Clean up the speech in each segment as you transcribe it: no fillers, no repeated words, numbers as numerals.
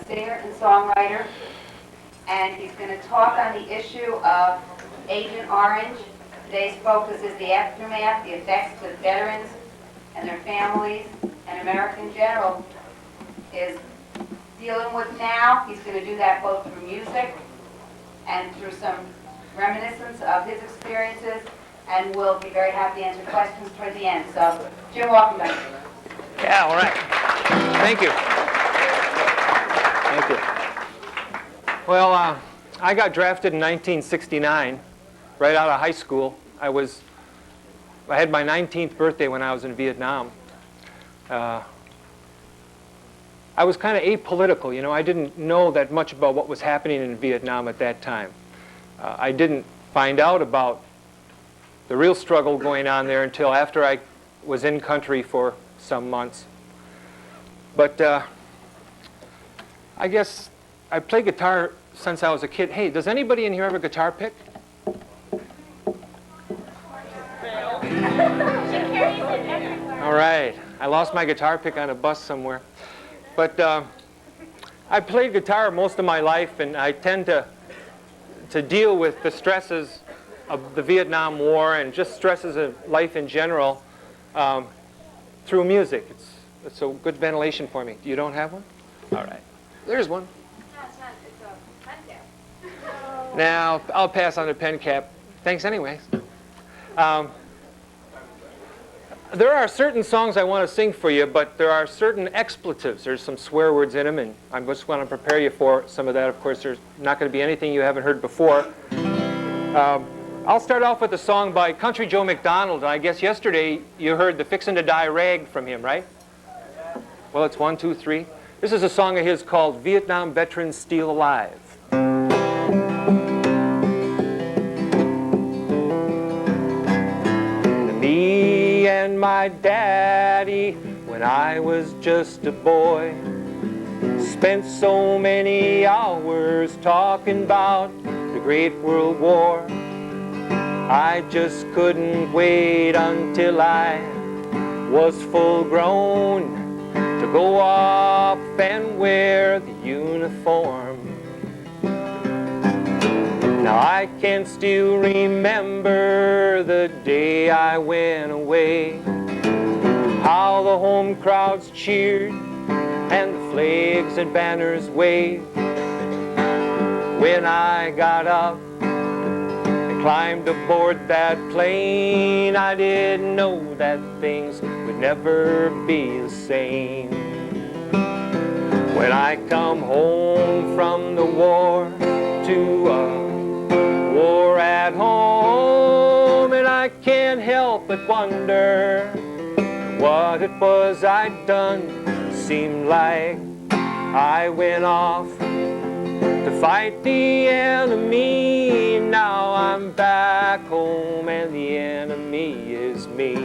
singer and songwriter, and he's going to talk on the issue of Agent Orange. Today's focus is the aftermath, the effects that veterans and their families and America in general is dealing with now. He's going to do that both through music and through some reminiscence of his experiences, and we'll be very happy to answer questions toward the end. So, Jim, welcome back. Yeah, all right. Thank you. Thank you. Well, I got drafted in 1969, right out of high school. I had my 19th birthday when I was in Vietnam. I was kind of apolitical, you know. I didn't know that much about what was happening in Vietnam at that time. I didn't find out about the real struggle going on there until after I was in country for some months. But I guess I played guitar since I was a kid. Hey, does anybody in here have a guitar pick? All right. I lost my guitar pick on a bus somewhere. But I played guitar most of my life, and I tend to deal with the stresses of the Vietnam War and just stresses of life in general through music. It's a good ventilation for me. You don't have one? All right. There's one. No, it's not. It's a pen cap. Now, I'll pass on the pen cap. Thanks anyways. There are certain songs I want to sing for you, but there are certain expletives. There's some swear words in them, and I just want to prepare you for some of that. Of course, there's not going to be anything you haven't heard before. I'll start off with a song by Country Joe McDonald. I guess yesterday you heard the Fixin' to Die Rag from him, right? Well, it's 1, 2, 3. This is a song of his called Vietnam Veterans Still Alive. Me and my daddy, when I was just a boy, spent so many hours talking about the Great World War. I just couldn't wait until I was full grown to go off and wear the uniform. Now I can still remember the day I went away, how the home crowds cheered and the flags and banners waved. When I got up and climbed aboard that plane, I didn't know that things would never be the same. When I come home from the war to a war at home, and I can't help but wonder what it was I'd done. Seemed like I went off to fight the enemy. Now I'm back home and the enemy is me.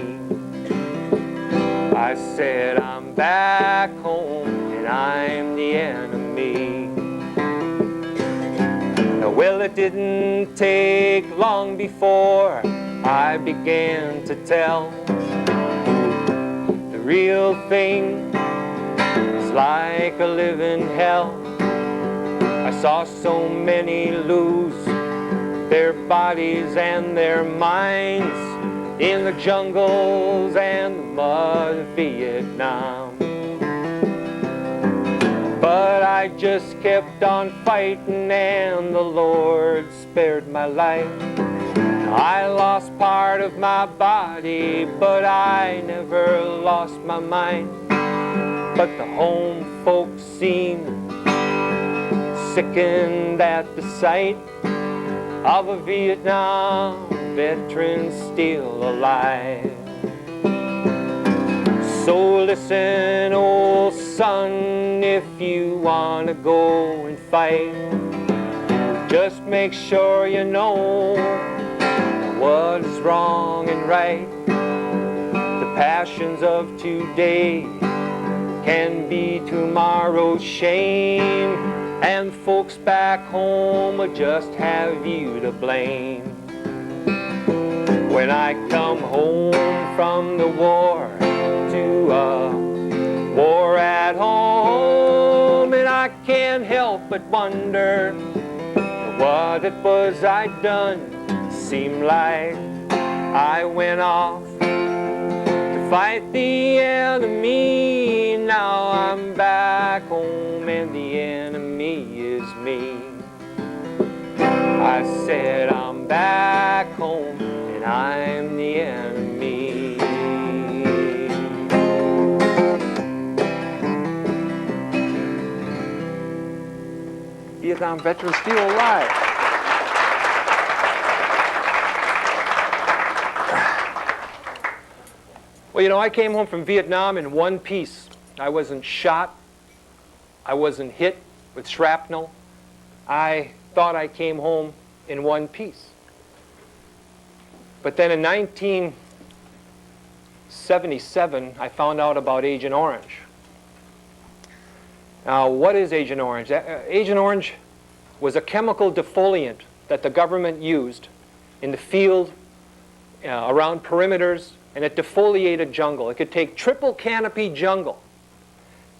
I said I'm back home and I'm the enemy. Well, it didn't take long before I began to tell the real thing is like a living hell. I saw so many lose their bodies and their minds in the jungles and the mud of Vietnam. But I just kept on fighting and the Lord spared my life. I lost part of my body, but I never lost my mind. But the home folks seemed sickened at the sight of a Vietnam veteran still alive. So listen, old son, if you want to go and fight, just make sure you know what is wrong and right. The passions of today can be tomorrow's shame, and folks back home will just have you to blame. When I come home from the war to a war at home, and I I can't help but wonder what it was I'd done. Seemed like I went off to fight the enemy. Now I'm back home and the enemy is me. I said I'm back home and I'm the enemy. Vietnam veterans still alive. Well, you know, I came home from Vietnam in one piece. I wasn't shot. I wasn't hit with shrapnel. I thought I came home in one piece. But then in 1977, I found out about Agent Orange. Now, what is Agent Orange? Agent Orange was a chemical defoliant that the government used in the field around perimeters, and it defoliated jungle. It could take triple canopy jungle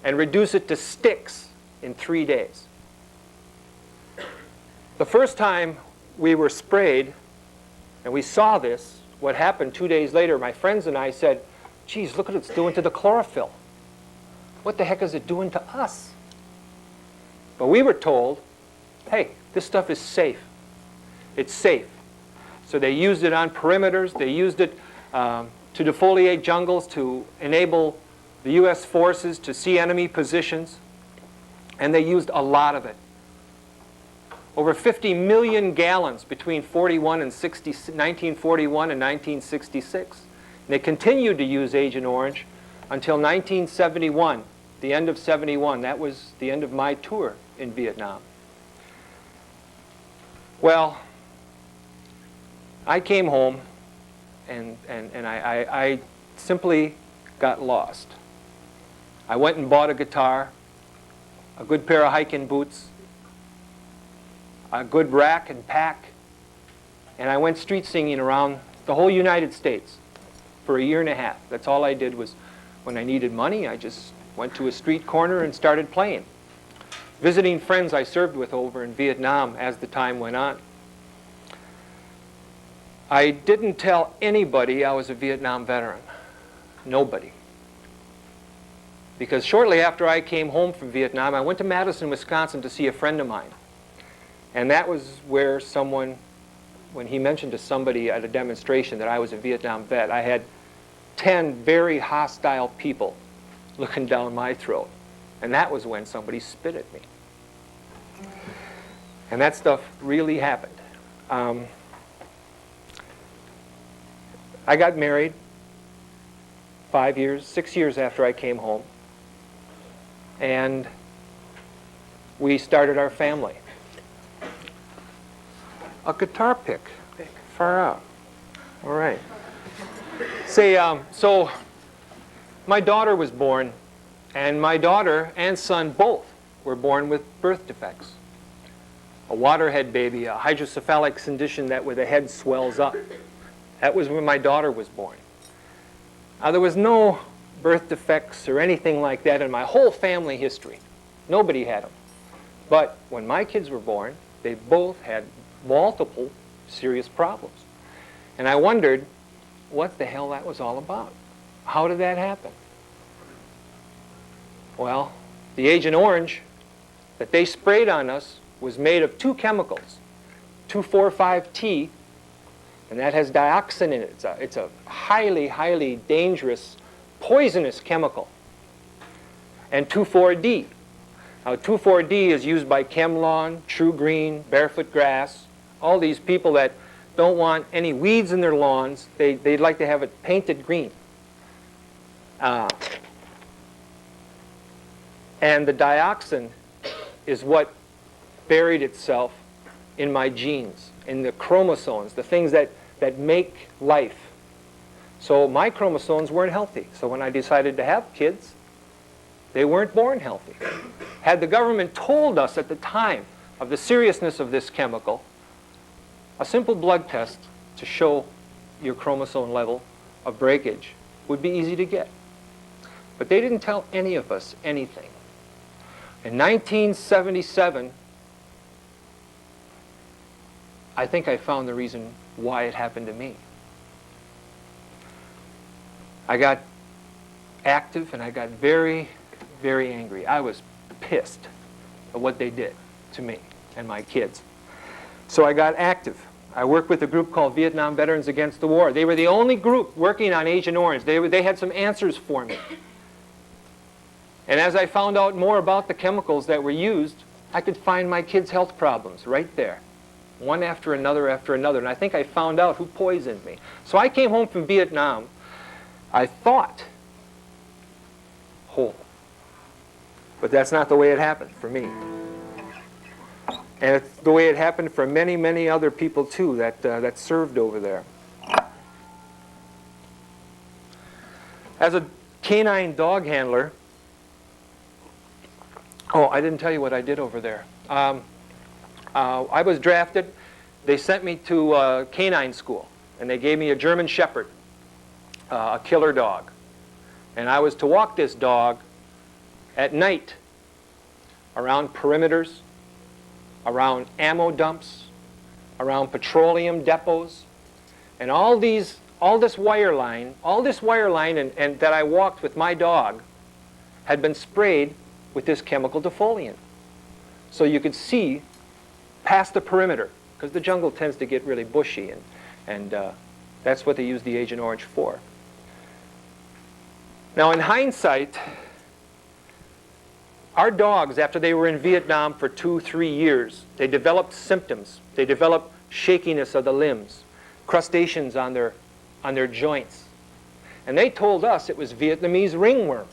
and reduce it to sticks in 3 days. The first time we were sprayed and we saw this, what happened 2 days later, my friends and I said, geez, look what it's doing to the chlorophyll. What the heck is it doing to us? But we were told, hey, this stuff is safe. It's safe. So they used it on perimeters. They used it to defoliate jungles, to enable the U.S. forces to see enemy positions. And they used a lot of it. Over 50 million gallons between 1941 and 1966. And they continued to use Agent Orange until 1971, the end of 71. That was the end of my tour in Vietnam. Well, I came home and I simply got lost. I went and bought a guitar, a good pair of hiking boots, a good rack and pack, and I went street singing around the whole United States for a year and a half. That's all I did. Was when I needed money, I just went to a street corner and started playing, visiting friends I served with over in Vietnam as the time went on. I didn't tell anybody I was a Vietnam veteran. Nobody. Because shortly after I came home from Vietnam, I went to Madison, Wisconsin to see a friend of mine. And that was where someone, when he mentioned to somebody at a demonstration that I was a Vietnam vet, I had 10 very hostile people looking down my throat. And that was when somebody spit at me. And that stuff really happened. I got married 6 years after I came home. And we started our family. A guitar pick, far out. All right. Say, so my daughter was born, and my daughter and son both were born with birth defects. A waterhead baby, a hydrocephalic condition that where the head swells up. That was when my daughter was born. Now, there was no birth defects or anything like that in my whole family history. Nobody had them. But when my kids were born, they both had multiple serious problems. And I wondered what the hell that was all about. How did that happen? Well, the Agent Orange that they sprayed on us was made of two chemicals, 2,4,5-T, and that has dioxin in it. It's a highly, highly dangerous, poisonous chemical. And 2,4-D. Now, 2,4-D is used by ChemLawn, True Green, Barefoot Grass, all these people that don't want any weeds in their lawns. They'd like to have it painted green. And the dioxin is what buried itself in my genes, in the chromosomes, the things that make life. So my chromosomes weren't healthy. So when I decided to have kids, they weren't born healthy. Had the government told us at the time of the seriousness of this chemical, a simple blood test to show your chromosome level of breakage would be easy to get. But they didn't tell any of us anything. In 1977, I think I found the reason why it happened to me. I got active and I got very, very angry. I was pissed at what they did to me and my kids. So I got active. I worked with a group called Vietnam Veterans Against the War. They were the only group working on Agent Orange. They had some answers for me. And as I found out more about the chemicals that were used, I could find my kids' health problems right there, one after another after another. And I think I found out who poisoned me. So I came home from Vietnam, I thought, whole. But that's not the way it happened for me. And it's the way it happened for many, many other people too that served over there. As a canine dog handler, oh, I didn't tell you what I did over there. I was drafted. They sent me to canine school, and they gave me a German Shepherd, a killer dog. And I was to walk this dog at night around perimeters, around ammo dumps, around petroleum depots, and all this wire line and that I walked with my dog had been sprayed with this chemical defoliant. So you could see past the perimeter, because the jungle tends to get really bushy, and that's what they use the Agent Orange for. Now in hindsight, our dogs, after they were in Vietnam for 2-3 years, they developed symptoms. They developed shakiness of the limbs, crustaceans on their joints. And they told us it was Vietnamese ringworm.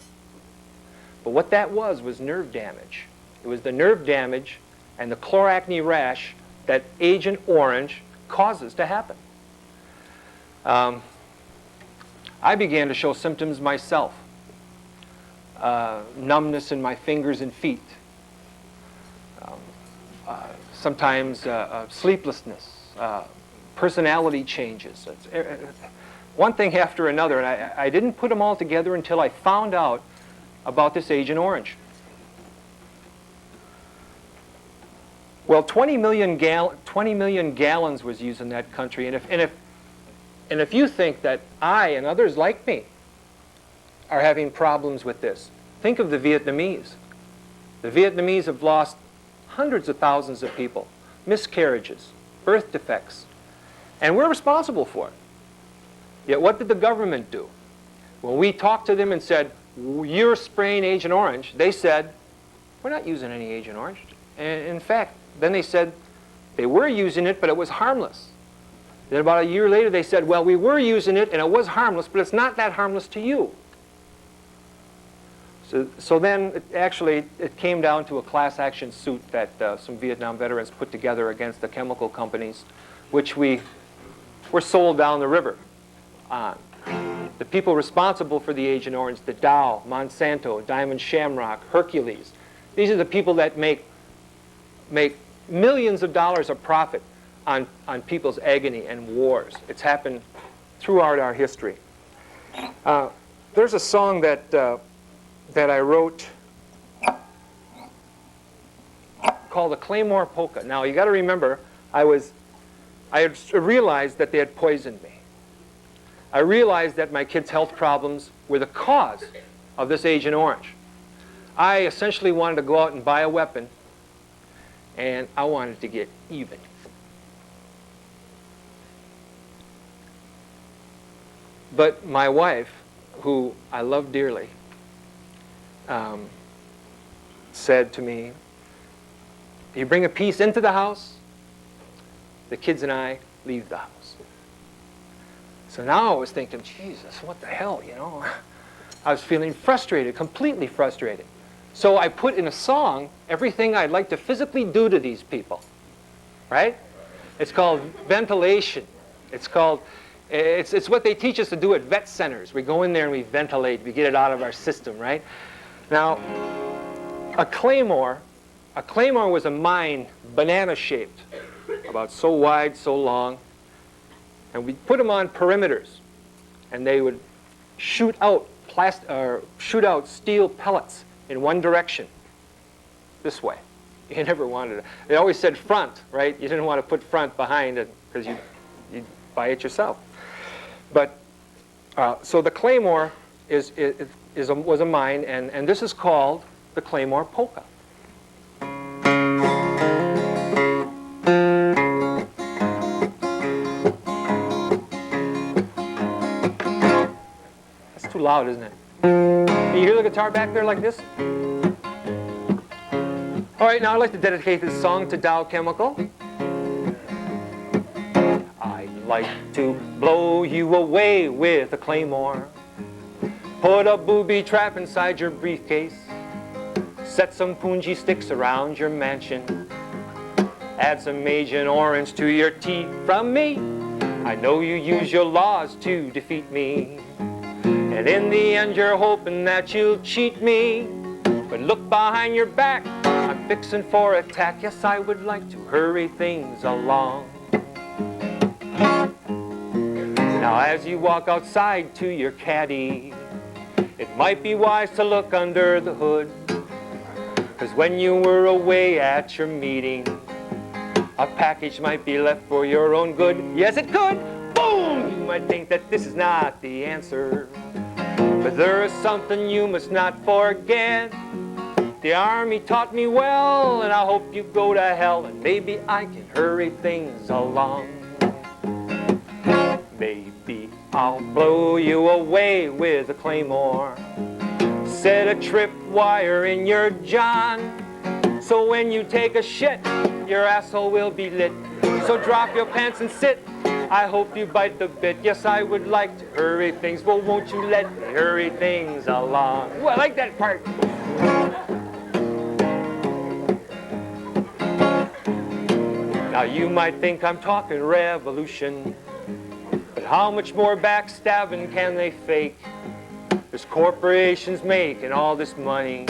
But what that was nerve damage. It was the nerve damage and the chloracne rash that Agent Orange causes to happen. I began to show symptoms myself. Numbness in my fingers and feet. Sometimes sleeplessness, personality changes. One thing after another, and I didn't put them all together until I found out about this Agent Orange. Well, 20 million gallons was used in that country, and if you think that I and others like me are having problems with this, think of the Vietnamese. The Vietnamese have lost hundreds of thousands of people, miscarriages, birth defects, and we're responsible for it. Yet what did the government do? When we talked to them and said, you're spraying Agent Orange, they said, we're not using any Agent Orange. And in fact, then they said they were using it, but it was harmless. Then about a year later they said, well, we were using it and it was harmless, but it's not that harmless to you. So then it came down to a class action suit that some Vietnam veterans put together against the chemical companies, which we were sold down the river on. The people responsible for the Agent Orange, the Dow, Monsanto, Diamond Shamrock, Hercules, these are the people that make millions of dollars of profit on people's agony and wars. It's happened throughout our history. There's a song that I wrote called the Claymore Polka. Now you got to remember, I had realized that they had poisoned me. I realized that my kids' health problems were the cause of this Agent Orange. I essentially wanted to go out and buy a weapon, and I wanted to get even. But my wife, who I love dearly, said to me, you bring a piece into the house, the kids and I leave the house. So now I was thinking, Jesus, what the hell, you know? I was feeling frustrated, completely frustrated. So I put in a song everything I'd like to physically do to these people, right? It's called ventilation. It's what they teach us to do at vet centers. We go in there and we ventilate, we get it out of our system, right? Now, a claymore was a mine, banana-shaped, about so wide, so long, and we'd put them on perimeters, and they would shoot out steel pellets in one direction. this way. You never wanted it. They always said front, right? You didn't want to put front behind it because you'd buy it yourself. But so the Claymore was a mine, and this is called the Claymore Polka. That's too loud, isn't it? Can you hear the guitar back there like this? All right, now I'd like to dedicate this song to Dow Chemical. I'd like to blow you away with a claymore. Put a booby trap inside your briefcase. Set some punji sticks around your mansion. Add some Agent Orange to your tea from me. I know you use your laws to defeat me. And in the end you're hoping that you'll cheat me. But look behind your back, I'm fixing for attack. Yes, I would like to hurry things along. Now as you walk outside to your caddy, it might be wise to look under the hood. 'Cause when you were away at your meeting, a package might be left for your own good. Yes, it could. Boom! You might think that this is not the answer. But there is something you must not forget. The Army taught me well, and I hope you go to hell, and maybe I can hurry things along. Maybe I'll blow you away with a claymore. Set a tripwire in your john, so when you take a shit, your asshole will be lit. So drop your pants and sit. I hope you bite the bit. Yes, I would like to hurry things. Well, won't you let me hurry things along? Well, I like that part. Now, you might think I'm talking revolution, but how much more backstabbing can they fake? There's corporations making all this money.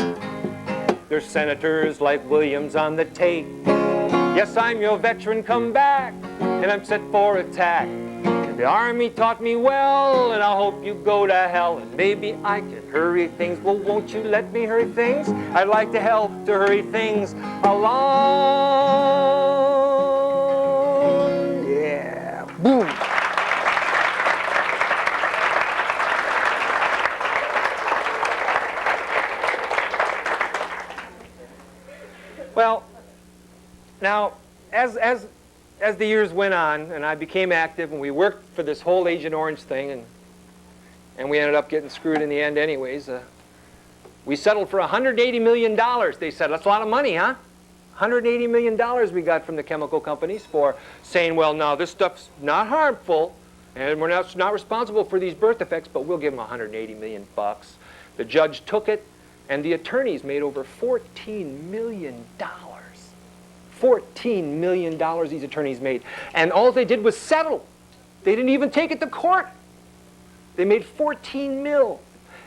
There's senators like Williams on the tape. Yes, I'm your veteran come back, and I'm set for attack. And the Army taught me well, and I hope you go to hell, and maybe I can hurry things. Well, won't you let me hurry things? I'd like to help to hurry things along. Yeah. Boom. Well, now, as the years went on, and I became active, and we worked for this whole Agent Orange thing, and we ended up getting screwed in the end anyways. We settled for $180 million, they said. That's a lot of money, huh? $180 million we got from the chemical companies for saying, well, no, this stuff's not harmful, and we're not responsible for these birth defects, but we'll give them $180 million bucks. The judge took it, and the attorneys made over $14 million. $14 million these attorneys made. And all they did was settle. They didn't even take it to court. They made 14 mil.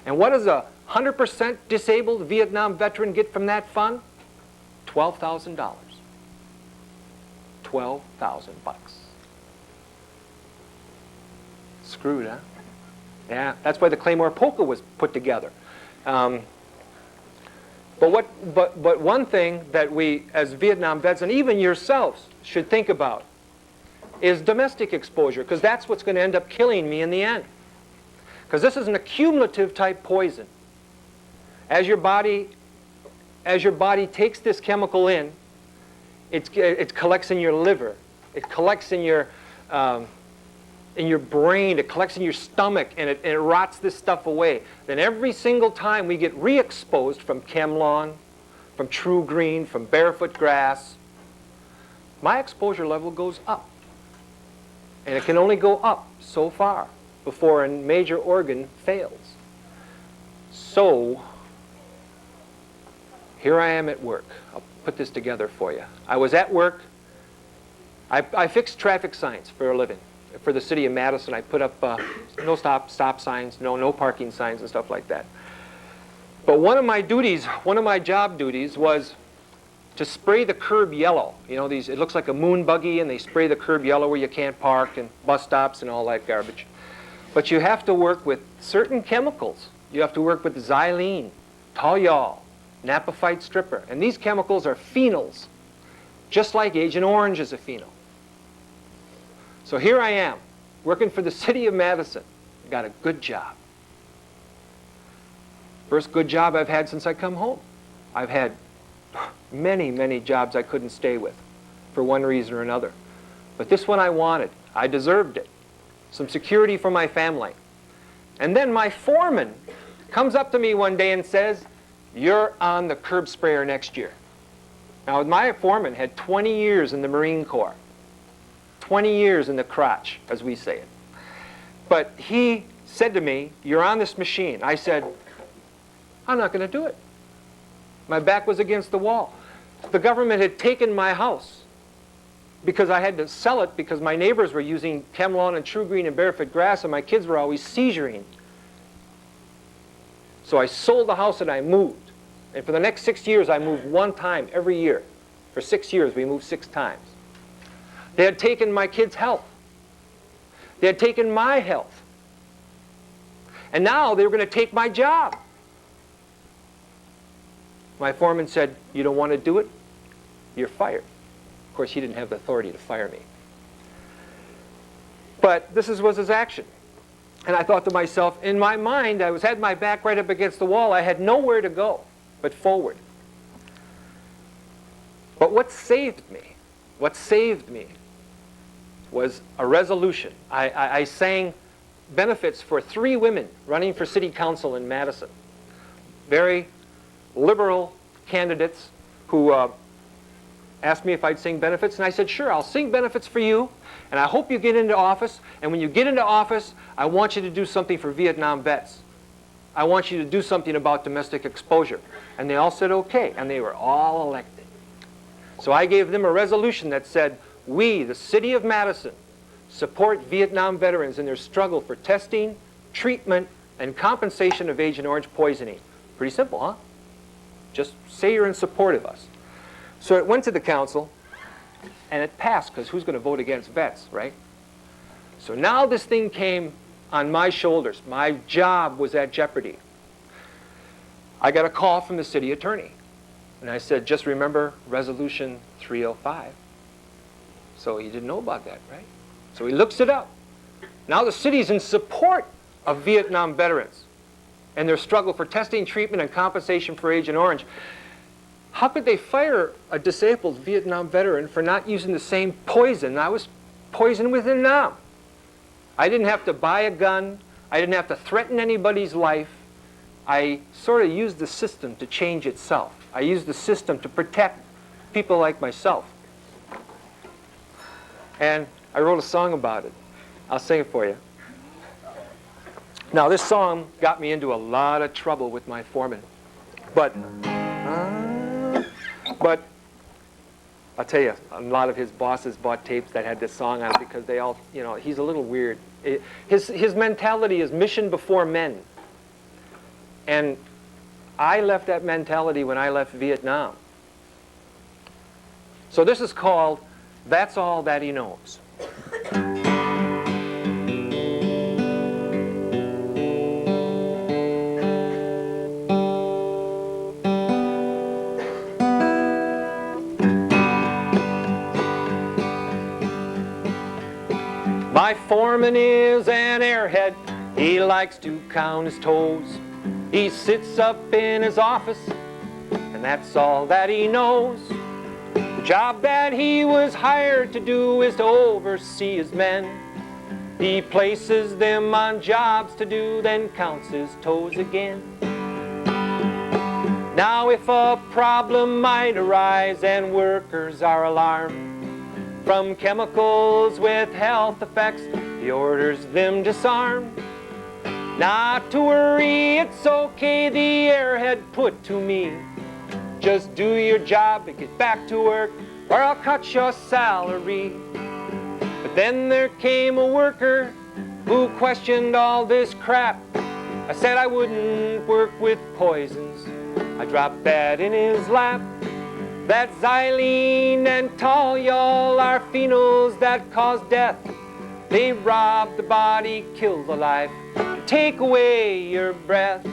And what does a 100% disabled Vietnam veteran get from that fund? $12,000. 12,000 bucks. Screwed, huh? Yeah, that's why the Claymore Polka was put together. But one thing that we, as Vietnam vets, and even yourselves, should think about is domestic exposure, because that's what's going to end up killing me in the end. Because this is an accumulative type poison. As your body takes this chemical in, it collects in your liver, it collects in your brain, it collects in your stomach, and it rots this stuff away. Then every single time we get re-exposed from ChemLawn, from True Green, from barefoot grass, my exposure level goes up. And it can only go up so far before a major organ fails. So, here I am at work. I'll put this together for you. I was at work. I fixed traffic signs for a living. For the city of Madison, I put up no stop signs, no parking signs and stuff like that. But one of my job duties was to spray the curb yellow. You know, it looks like a moon buggy, and they spray the curb yellow where you can't park, and bus stops and all that garbage. But you have to work with certain chemicals. You have to work with xylene, toluol, Naphthalene stripper. And these chemicals are phenols, just like Agent Orange is a phenol. So here I am, working for the city of Madison. Got a good job. First good job I've had since I come home. I've had many, many jobs I couldn't stay with for one reason or another. But this one I wanted. I deserved it. Some security for my family. And then my foreman comes up to me one day and says, "You're on the curb sprayer next year." Now, my foreman had 20 years in the Marine Corps. 20 years in the crotch, as we say it. But he said to me, "You're on this machine." I said, "I'm not going to do it." My back was against the wall. The government had taken my house because I had to sell it because my neighbors were using Chemlawn and True Green and Barefoot Grass, and my kids were always seizuring. So I sold the house and I moved. And for the next 6 years, I moved one time every year. For 6 years, we moved 6 times. They had taken my kids' health. They had taken my health. And now they were going to take my job. My foreman said, "You don't want to do it? You're fired." Of course, he didn't have the authority to fire me. But this was his action. And I thought to myself, in my mind, I had my back right up against the wall. I had nowhere to go but forward. But what saved me was a resolution. I sang benefits for 3 women running for city council in Madison. Very liberal candidates who asked me if I'd sing benefits, and I said, "Sure, I'll sing benefits for you, and I hope you get into office, and when you get into office, I want you to do something for Vietnam vets. I want you to do something about domestic exposure." And they all said okay, and they were all elected. So I gave them a resolution that said, "We, the city of Madison, support Vietnam veterans in their struggle for testing, treatment, and compensation of Agent Orange poisoning." Pretty simple, huh? Just say you're in support of us. So it went to the council, and it passed, because who's going to vote against vets, right? So now this thing came on my shoulders. My job was at jeopardy. I got a call from the city attorney, and I said, "Just remember Resolution 305. So he didn't know about that, right? So he looks it up. Now the city's in support of Vietnam veterans and their struggle for testing, treatment, and compensation for Agent Orange. How could they fire a disabled Vietnam veteran for not using the same poison? I was poisoned with it now. I didn't have to buy a gun. I didn't have to threaten anybody's life. I sort of used the system to change itself. I used the system to protect people like myself. And I wrote a song about it. I'll sing it for you. Now, this song got me into a lot of trouble with my foreman. But I'll tell you, a lot of his bosses bought tapes that had this song on it because they all, you know, he's a little weird. His mentality is mission before men. And I left that mentality when I left Vietnam. So this is called "That's All That He Knows." My foreman is an airhead. He likes to count his toes. He sits up in his office, and that's all that he knows. The job that he was hired to do is to oversee his men. He places them on jobs to do, then counts his toes again. Now if a problem might arise and workers are alarmed from chemicals with health effects, he orders them disarmed. Not to worry, it's okay, the airhead put to me. Just do your job and get back to work, or I'll cut your salary. But then there came a worker who questioned all this crap. I said I wouldn't work with poisons. I dropped that in his lap. That xylene and toluol are phenols that cause death. They rob the body, kill the life, and take away your breath.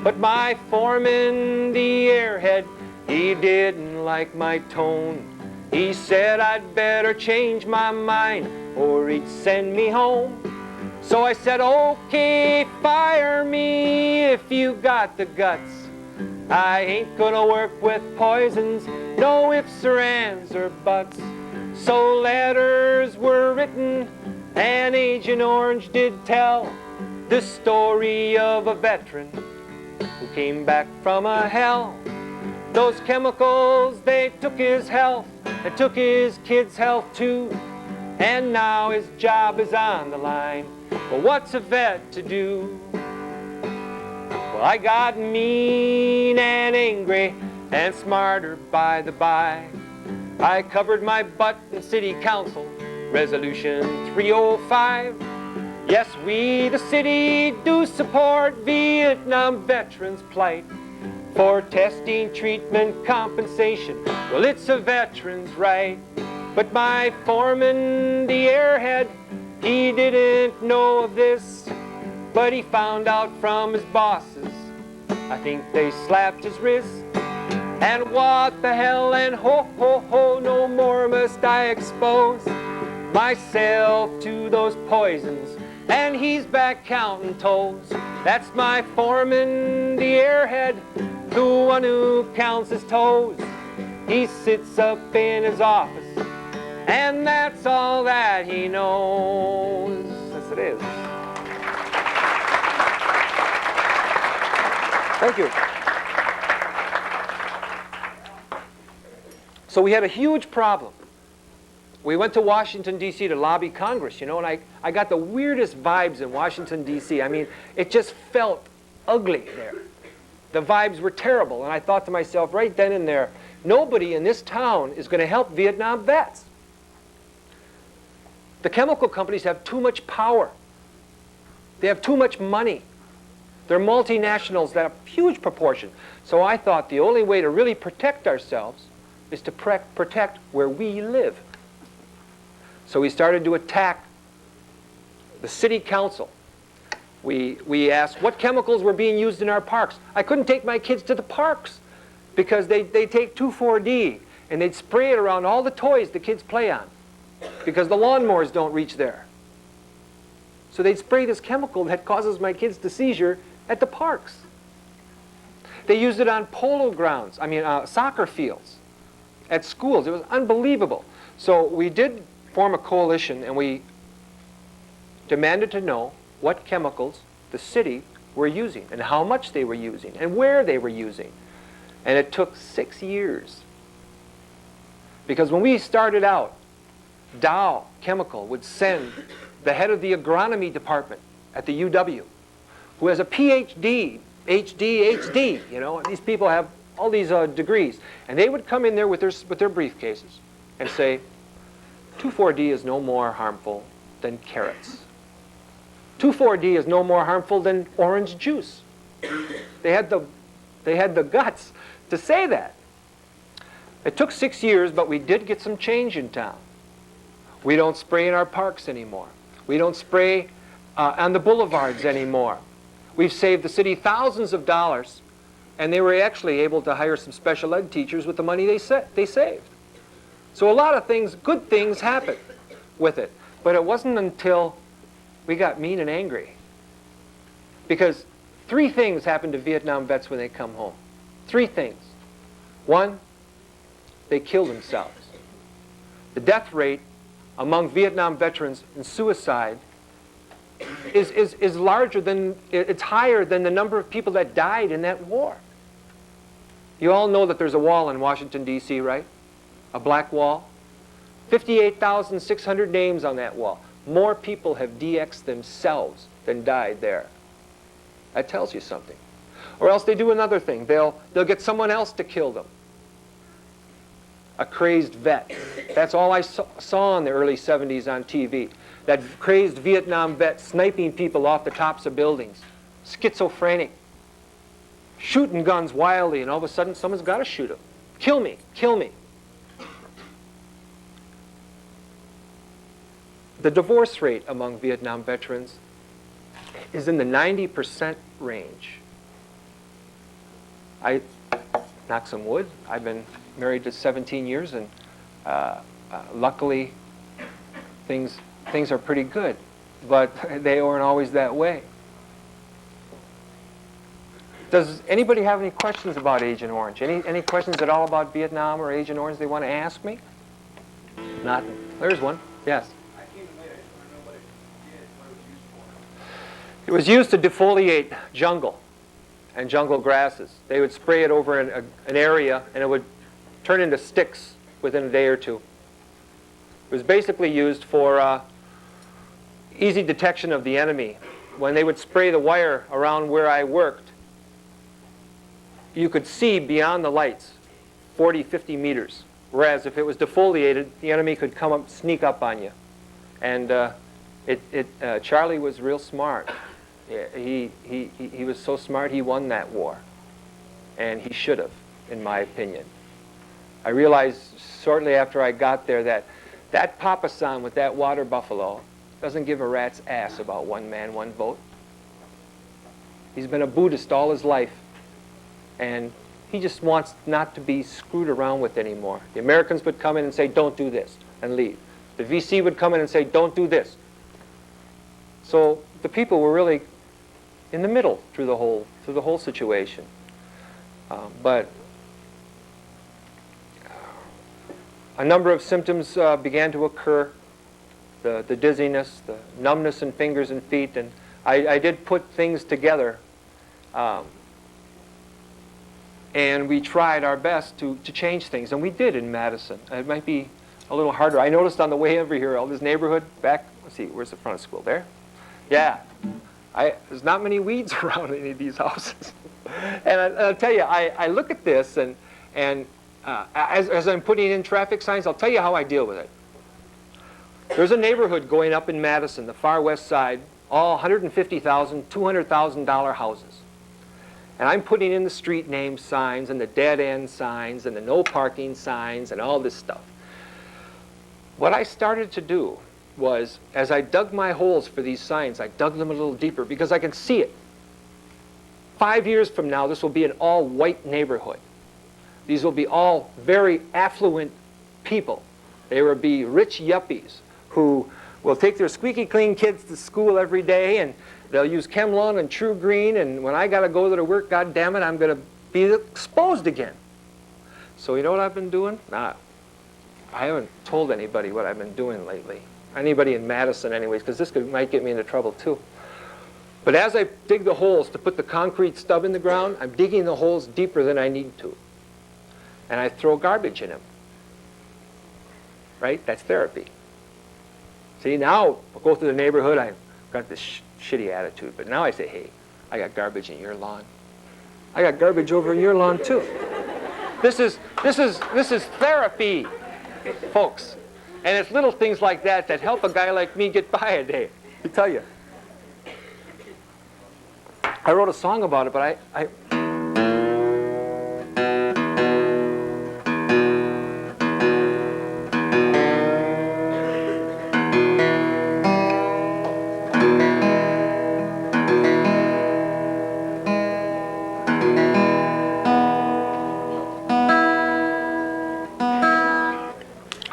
But my foreman, the airhead, he didn't like my tone. He said I'd better change my mind or he'd send me home. So I said, okay, fire me if you got the guts. I ain't gonna work with poisons, no ifs or ands or buts. So letters were written and Agent Orange did tell the story of a veteran who came back from a hell. Those chemicals, they took his health, they took his kids' health too. And now his job is on the line. Well, what's a vet to do? Well, I got mean and angry and smarter by the by. I covered my butt in City Council, Resolution 305. Yes, we, the city, do support Vietnam veterans' plight. For testing, treatment, compensation, well, it's a veteran's right. But my foreman, the airhead, he didn't know of this, but he found out from his bosses. I think they slapped his wrist. And what the hell, and ho, ho, ho, no more must I expose myself to those poisons. And he's back counting toes. That's my foreman, the airhead, the one who counts his toes. He sits up in his office, and that's all that he knows. Yes, it is. Thank you. So we had a huge problem. We went to Washington, D.C. to lobby Congress, you know, and I got the weirdest vibes in Washington, D.C. I mean, it just felt ugly there. The vibes were terrible, and I thought to myself right then and there, nobody in this town is going to help Vietnam vets. The chemical companies have too much power. They have too much money. They're multinationals that have huge proportion. So I thought the only way to really protect ourselves is to protect where we live. So we started to attack the city council. We asked what chemicals were being used in our parks. I couldn't take my kids to the parks because they take 2,4-D and they'd spray it around all the toys the kids play on because the lawnmowers don't reach there. So they'd spray this chemical that causes my kids to seizure at the parks. They used it on polo grounds, soccer fields, at schools. It was unbelievable. So we did form a coalition and we demanded to know what chemicals the city were using and how much they were using and where they were using. And it took 6 years. Because when we started out, Dow Chemical would send the head of the agronomy department at the UW, who has a PhD, HD, you know, and these people have all these degrees. And they would come in there with their briefcases and say, 2,4-D is no more harmful than carrots. 2,4-D is no more harmful than orange juice. They had the guts to say that. It took 6 years, but we did get some change in town. We don't spray in our parks anymore. We don't spray on the boulevards anymore. We've saved the city thousands of dollars, and they were actually able to hire some special ed teachers with the money they saved. So a lot of things, good things happened with it. But it wasn't until we got mean and angry. Because 3 things happen to Vietnam vets when they come home. 3 things. 1, they kill themselves. The death rate among Vietnam veterans in suicide is larger than, it's higher than the number of people that died in that war. You all know that there's a wall in Washington, D.C., right? A black wall. 58,600 names on that wall. More people have DX'd themselves than died there. That tells you something. Or else they do another thing. They'll get someone else to kill them. A crazed vet. That's all I saw in the early 70s on TV. That crazed Vietnam vet sniping people off the tops of buildings. Schizophrenic. Shooting guns wildly, and all of a sudden someone's got to shoot him. Kill me, kill me. The divorce rate among Vietnam veterans is in the 90% range. I knock some wood. I've been married to 17 years, and luckily things are pretty good, but they weren't always that way. Does anybody have any questions about Agent Orange? Any questions at all about Vietnam or Agent Orange they want to ask me? Not. There's one. Yes. I came in late. I just want to know what it did, what it was used for. It was used to defoliate jungle and jungle grasses. They would spray it over an area, and it would turn into sticks within a day or two. It was basically used for easy detection of the enemy. When they would spray the wire around where I worked, you could see beyond the lights 40, 50 meters. Whereas if it was defoliated, the enemy could come up, sneak up on you. And Charlie was real smart. He was so smart, he won that war. And he should have, in my opinion. I realized shortly after I got there that Papa San with that water buffalo doesn't give a rat's ass about one man, one vote. He's been a Buddhist all his life. And he just wants not to be screwed around with anymore. The Americans would come in and say, don't do this, and leave. The VC would come in and say, don't do this. So the people were really in the middle through the whole situation. But a number of symptoms began to occur. The dizziness, the numbness in fingers and feet, and I did put things together. And we tried our best to change things, and we did in Madison. It might be a little harder. I noticed on the way over here, all this neighborhood back, let's see, where's the front of school? There? Yeah. There's not many weeds around any of these houses. And I'll tell you, I look at this, and as I'm putting in traffic signs, I'll tell you how I deal with it. There's a neighborhood going up in Madison, the far west side, all $150,000, $200,000 houses. And I'm putting in the street name signs and the dead end signs and the no parking signs and all this stuff. What I started to do was, as I dug my holes for these signs, I dug them a little deeper because I can see it. 5 years from now, this will be an all-white neighborhood. These will be all very affluent people. They will be rich yuppies who will take their squeaky clean kids to school every day, and they'll use Chemlon and True Green, and when I got to go to work, God damn it, I'm going to be exposed again. So you know what I've been doing? I haven't told anybody what I've been doing lately. Anybody in Madison anyways, because this might get me into trouble too. But as I dig the holes to put the concrete stub in the ground, I'm digging the holes deeper than I need to. And I throw garbage in them. Right? That's therapy. See, now I'll go through the neighborhood, I've got this shitty attitude, but now I say, hey, I got garbage in your lawn. I got garbage over in your lawn too. This is therapy, folks. And it's little things like that that help a guy like me get by a day. I tell you. I wrote a song about it, but I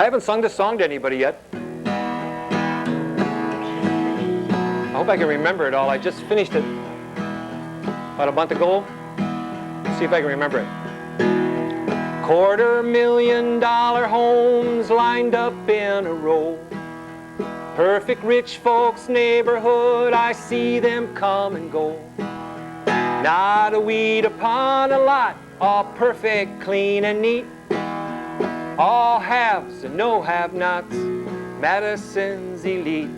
haven't sung this song to anybody yet. I hope I can remember it all. I just finished it about a month ago. Let's see if I can remember it. $250,000 homes lined up in a row. Perfect rich folks neighborhood, I see them come and go. Not a weed upon a lot, all perfect, clean and neat. All haves and no have-nots, Madison's elite.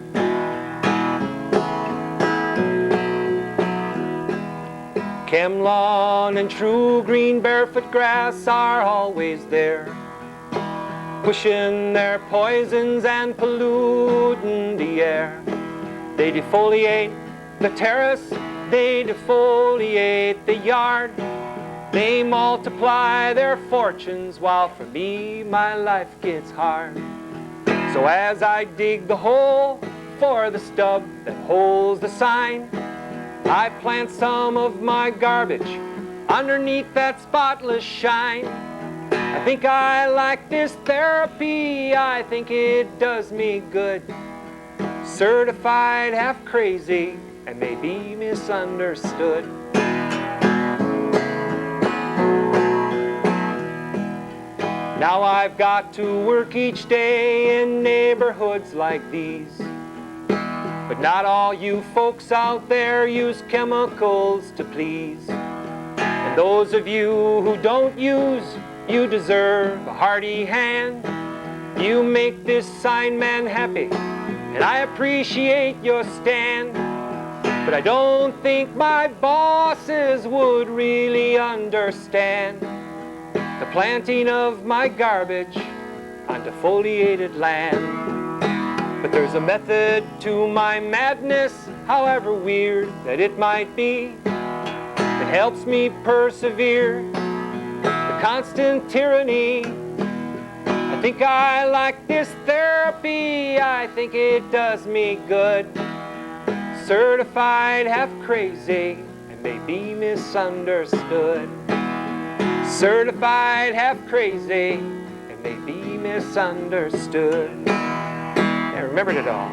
Chemlon and True Green barefoot grass are always there, pushing their poisons and polluting the air. They defoliate the terrace, they defoliate the yard. They multiply their fortunes, while for me my life gets hard. So as I dig the hole for the stub that holds the sign, I plant some of my garbage underneath that spotless shine. I think I like this therapy, I think it does me good. Certified half crazy and maybe misunderstood. Now I've got to work each day in neighborhoods like these. But not all you folks out there use chemicals to please. And those of you who don't use, you deserve a hearty hand. You make this sign man happy, and I appreciate your stand. But I don't think my bosses would really understand the planting of my garbage on defoliated land. But there's a method to my madness, however weird that it might be. It helps me persevere the constant tyranny. I think I like this therapy, I think it does me good. Certified half crazy and maybe misunderstood. Certified half crazy and maybe misunderstood. I remembered it all.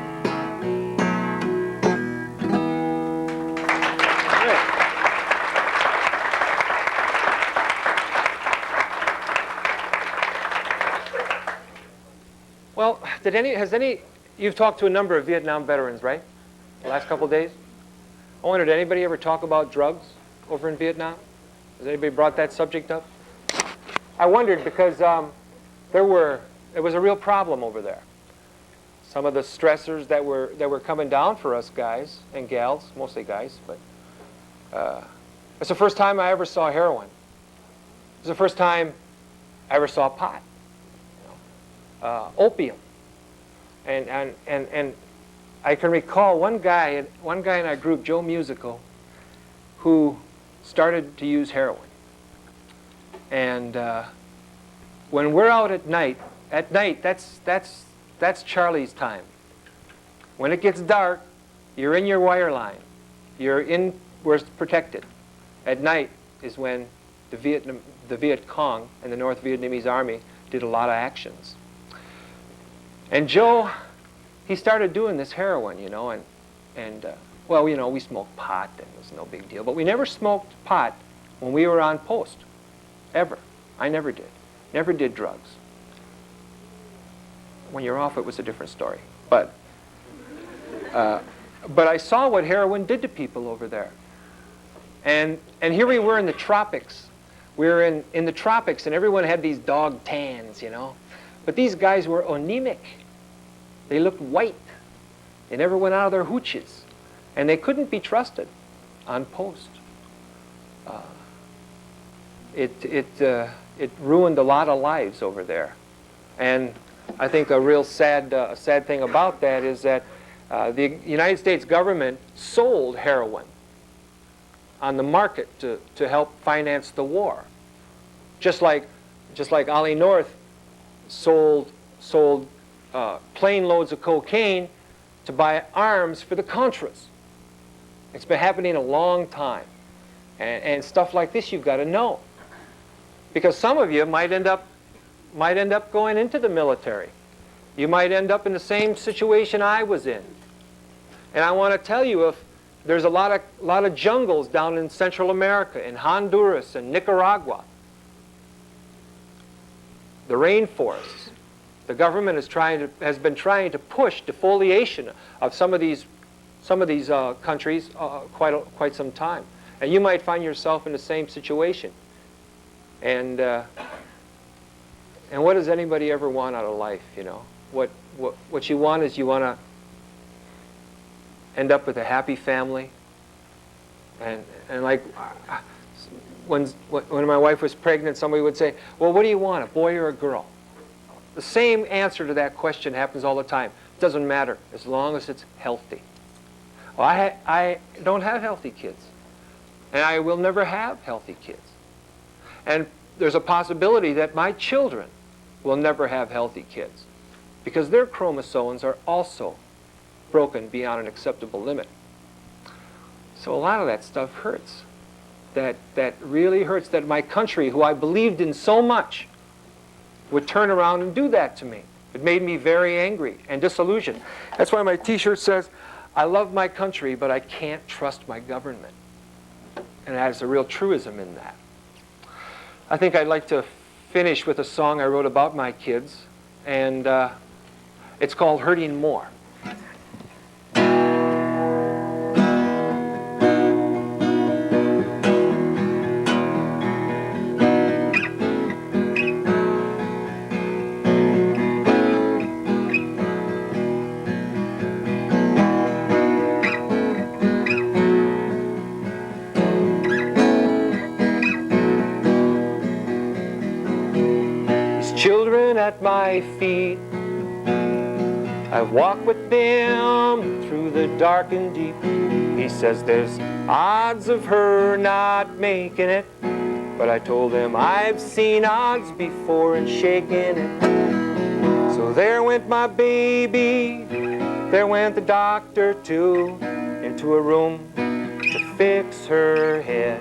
Well, you've talked to a number of Vietnam veterans, right? The last couple of days? I wonder, did anybody ever talk about drugs over in Vietnam? Has anybody brought that subject up? I wondered because it was a real problem over there. Some of the stressors that were coming down for us guys and gals, mostly guys, but it's the first time I ever saw heroin. It's the first time I ever saw pot. Opium, and I can recall one guy in our group, Joe Musical, who started to use heroin. And when we're out at night, that's Charlie's time. When it gets dark, you're in your wire line. We're protected. At night is when the Viet Cong and the North Vietnamese Army did a lot of actions. And Joe, he started doing this heroin, well, we smoked pot, and it was no big deal. But we never smoked pot when we were on post, ever. I never did. Never did drugs. When you're off, it was a different story. But I saw what heroin did to people over there. And here we were in the tropics. We were in the tropics, and everyone had these dog tans, But these guys were anemic. They looked white. They never went out of their hooches. And they couldn't be trusted on post. It ruined a lot of lives over there. And I think a real sad thing about that is that the United States government sold heroin on the market to help finance the war. Just like Ollie North sold plane loads of cocaine to buy arms for the Contras. It's been happening a long time. And stuff like this you've got to know. Because some of you might end up going into the military. You might end up in the same situation I was in. And I want to tell you, if there's a lot of jungles down in Central America, in Honduras and Nicaragua, the rainforests. The government has been trying to push defoliation of some of these countries quite some time, and you might find yourself in the same situation. And what does anybody ever want out of life? What you want is you want to end up with a happy family, and like when my wife was pregnant, somebody would say, "Well, what do you want, a boy or a girl?" The same answer to that question happens all the time. It doesn't matter, as long as it's healthy. Well, I don't have healthy kids. And I will never have healthy kids. And there's a possibility that my children will never have healthy kids, because their chromosomes are also broken beyond an acceptable limit. So a lot of that stuff hurts. that really hurts, that my country, who I believed in so much, would turn around and do that to me. It made me very angry and disillusioned. That's why my t-shirt says, I love my country, but I can't trust my government. And it has a real truism in that. I think I'd like to finish with a song I wrote about my kids, and it's called Hurting More. Children at my feet, I walk with them through the dark and deep. He says there's odds of her not making it, but I told him I've seen odds before and shaken it. So there went my baby, there went the doctor too, into a room to fix her head.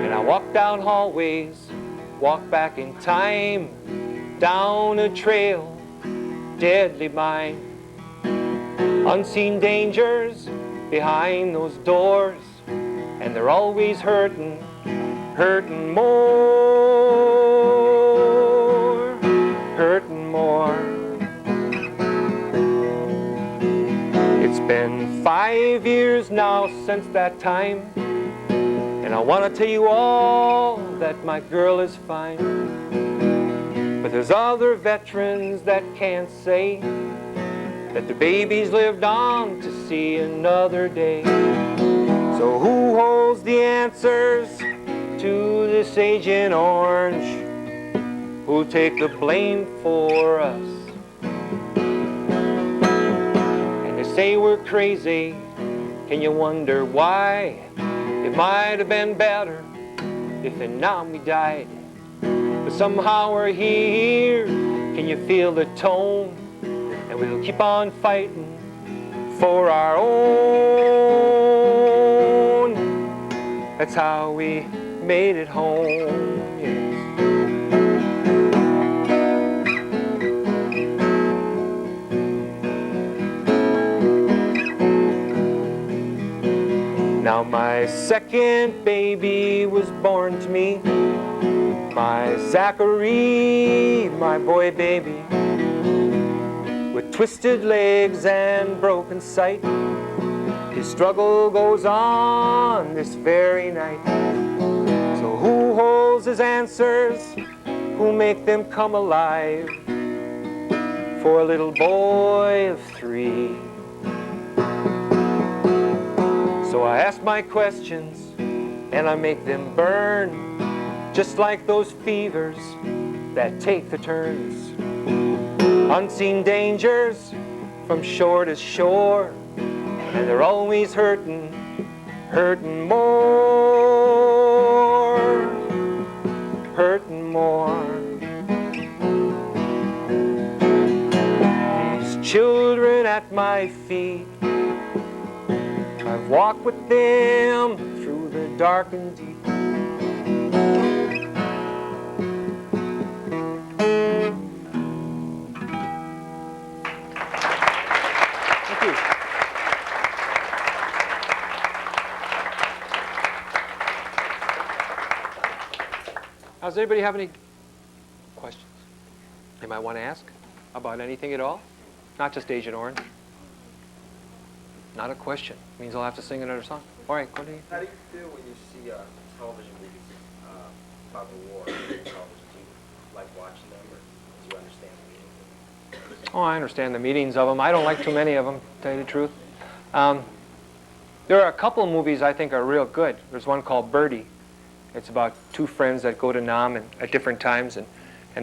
And I walked down hallways, walk back in time, down a trail, deadly mine. Unseen dangers behind those doors, and they're always hurting, hurting more, hurting more. It's been 5 years now since that time, and I want to tell you all that my girl is fine. But there's other veterans that can't say that the babies lived on to see another day. So who holds the answers to this Agent Orange? Who'll take the blame for us? And they say we're crazy. Can you wonder why? It might have been better if in Nam we died. But somehow we're here. Can you feel the tone? And we'll keep on fighting for our own. That's how we made it home. Yes. Now my second baby was born to me, my Zachary, my boy baby, with twisted legs and broken sight. His struggle goes on this very night. So who holds his answers? Who'll make them come alive for a little boy of 3? So I ask my questions, and I make them burn, just like those fevers that take the turns. Unseen dangers from shore to shore, and they're always hurting, hurting more, hurting more. These children at my feet, I've walked with them through the dark and deep. Thank you. Does anybody have any questions they might want to ask about anything at all? Not just Agent Orange. Not a question. It means I'll have to sing another song. All right, go ahead. How do you feel when you see television movies about the war on television? Do you like watching them, or do you understand the meanings of them? Oh, I understand the meanings of them. I don't like too many of them, to tell you the truth. There are a couple of movies I think are real good. There's one called Birdie. It's about two friends that go to Nam at different times, and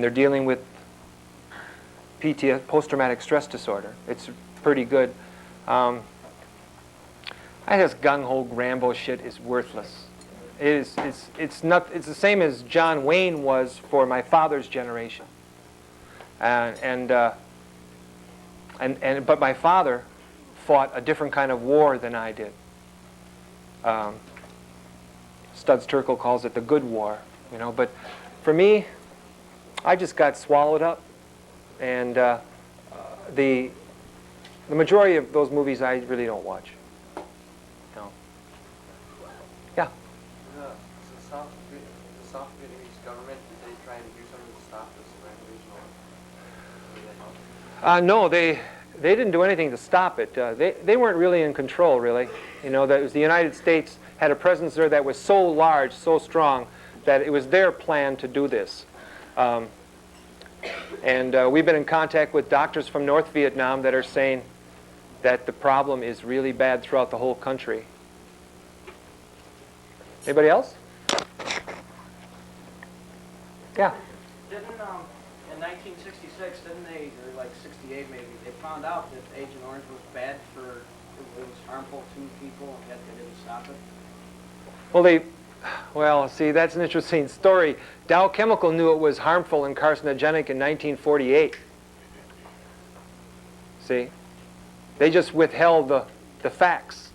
they're dealing with PTS, post-traumatic stress disorder. It's pretty good. This gung-ho Rambo shit is worthless. It's the same as John Wayne was for my father's generation. But my father fought a different kind of war than I did. Studs Terkel calls it the good war, you know. But for me, I just got swallowed up, and the majority of those movies I really don't watch. No. Yeah. The South Vietnamese government, did they try and do something to stop this Revolution? Did they help? No, they didn't do anything to stop it. They weren't really in control, really. You know, that was the United States had a presence there that was so large, so strong, that it was their plan to do this. And we've been in contact with doctors from North Vietnam that are saying that the problem is really bad throughout the whole country. Anybody else? Yeah. Didn't, in 1966, didn't they, or like 68 maybe, they found out that Agent Orange was bad for, it was harmful to people, and yet they didn't stop it? Well, see, that's an interesting story. Dow Chemical knew it was harmful and carcinogenic in 1948. See? They just withheld the facts.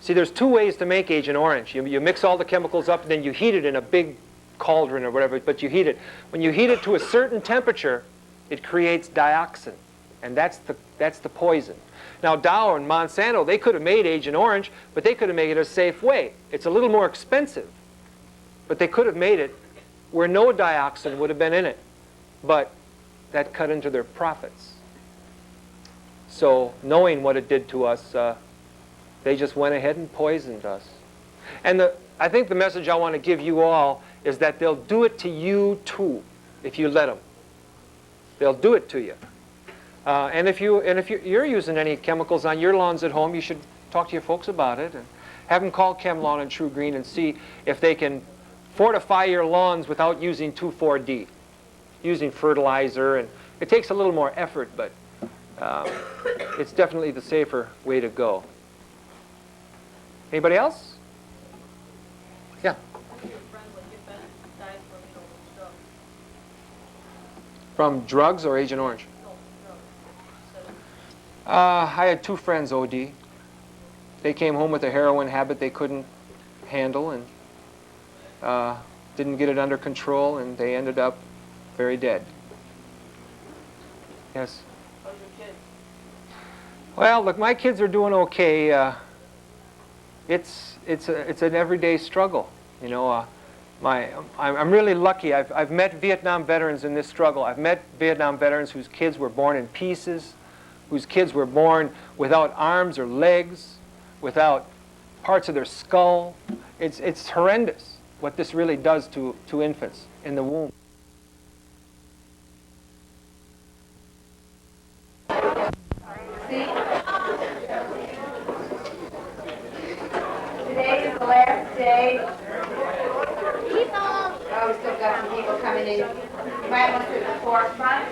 See, there's two ways to make Agent Orange. You mix all the chemicals up, and then you heat it in a big cauldron or whatever, but you heat it. When you heat it to a certain temperature, it creates dioxin, and that's the poison. Now, Dow and Monsanto, they could have made Agent Orange, but they could have made it a safe way. It's a little more expensive, but they could have made it where no dioxin would have been in it, but that cut into their profits. So, knowing what it did to us, they just went ahead and poisoned us. And I think the message I want to give you all is that they'll do it to you too, if you let them. They'll do it to you. And if you're using any chemicals on your lawns at home, you should talk to your folks about it and have them call ChemLawn and True Green and see if they can fortify your lawns without using 2,4-D, using fertilizer. And it takes a little more effort, but it's definitely the safer way to go. Anybody else? Yeah. From drugs or Agent Orange? I had two friends OD. They came home with a heroin habit they couldn't handle and didn't get it under control, and they ended up very dead. Yes? How's your kid? Well, look, my kids are doing okay. It's an everyday struggle. You know, I'm really lucky. I've met Vietnam veterans in this struggle. I've met Vietnam veterans whose kids were born in pieces, whose kids were born without arms or legs, without parts of their skull. It's horrendous what this really does to infants in the womb. See? Today is the last day. Oh, we still got some people coming in. You might want to sit in the forefront.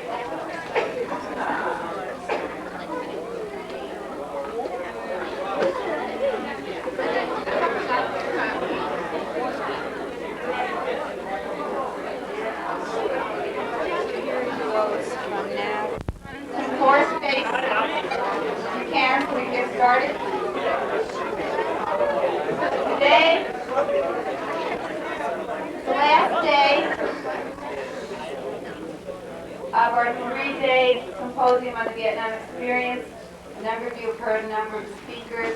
Four spaces. You can, so we can get started. Today, the last day of our three-day symposium on the Vietnam experience. A number of you have heard a number of speakers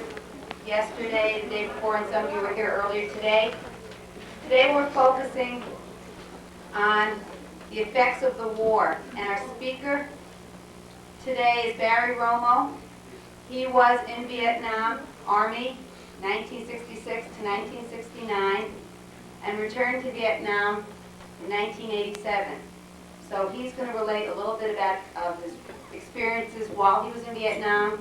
yesterday, the day before, and some of you were here earlier today. Today we're focusing on the effects of the war, and our speaker today is Barry Romo. He was in Vietnam Army, 1966 to 1969, and returned to Vietnam in 1987. So he's going to relate a little bit about of his experiences while he was in Vietnam,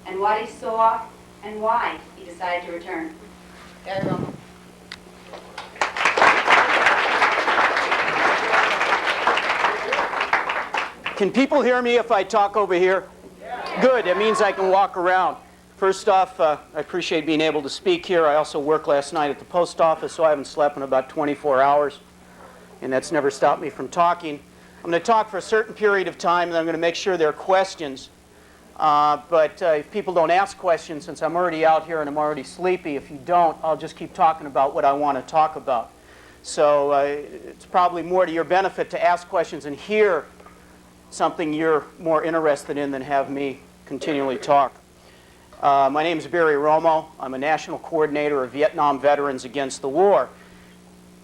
and what he saw, and why he decided to return. Barry Romo. Can people hear me if I talk over here? Good, it means I can walk around. First off, I appreciate being able to speak here. I also worked last night at the post office, so I haven't slept in about 24 hours, and that's never stopped me from talking. I'm going to talk for a certain period of time, and I'm going to make sure there are questions. But if people don't ask questions, since I'm already out here and I'm already sleepy, if you don't, I'll just keep talking about what I want to talk about. So it's probably more to your benefit to ask questions and hear something you're more interested in than have me continually talk. My name is Barry Romo. I'm a national coordinator of Vietnam Veterans Against the War.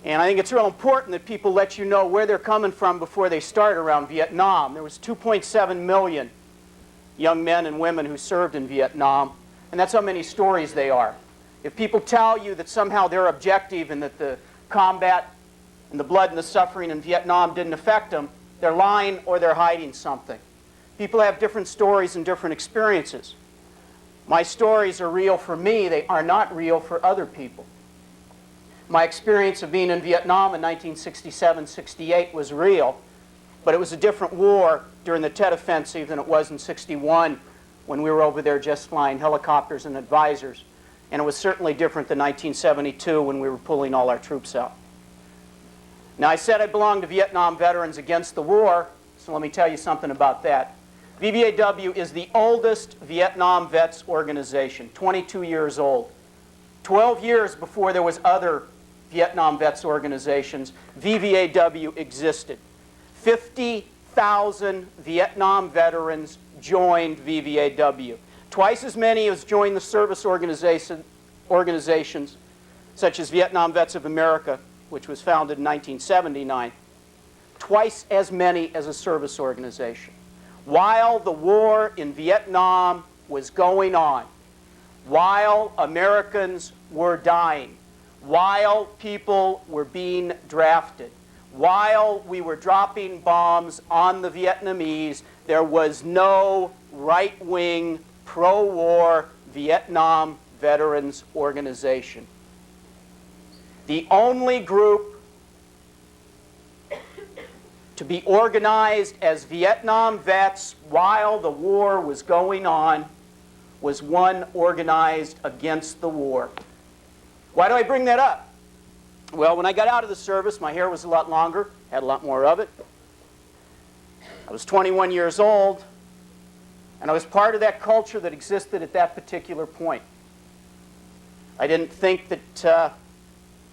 And I think it's real important that people let you know where they're coming from before they start around Vietnam. There was 2.7 million young men and women who served in Vietnam, and that's how many stories they are. If people tell you that somehow they're objective and that the combat and the blood and the suffering in Vietnam didn't affect them, they're lying or they're hiding something. People have different stories and different experiences. My stories are real for me. They are not real for other people. My experience of being in Vietnam in 1967-68 was real, but it was a different war during the Tet Offensive than it was in '61 when we were over there just flying helicopters and advisors. And it was certainly different than 1972 when we were pulling all our troops out. Now, I said I belong to Vietnam Veterans Against the War, so let me tell you something about that. VVAW is the oldest Vietnam vets organization, 22 years old. 12 years before there was other Vietnam vets organizations, VVAW existed. 50,000 Vietnam veterans joined VVAW. Twice as many as joined the service organizations such as Vietnam Vets of America, which was founded in 1979. Twice as many as a service organization. While the war in Vietnam was going on, while Americans were dying, while people were being drafted, while we were dropping bombs on the Vietnamese, there was no right-wing, pro-war Vietnam Veterans Organization. The only group to be organized as Vietnam vets while the war was going on was one organized against the war. Why do I bring that up? Well, when I got out of the service, my hair was a lot longer, had a lot more of it. I was 21 years old, and I was part of that culture that existed at that particular point. I didn't think that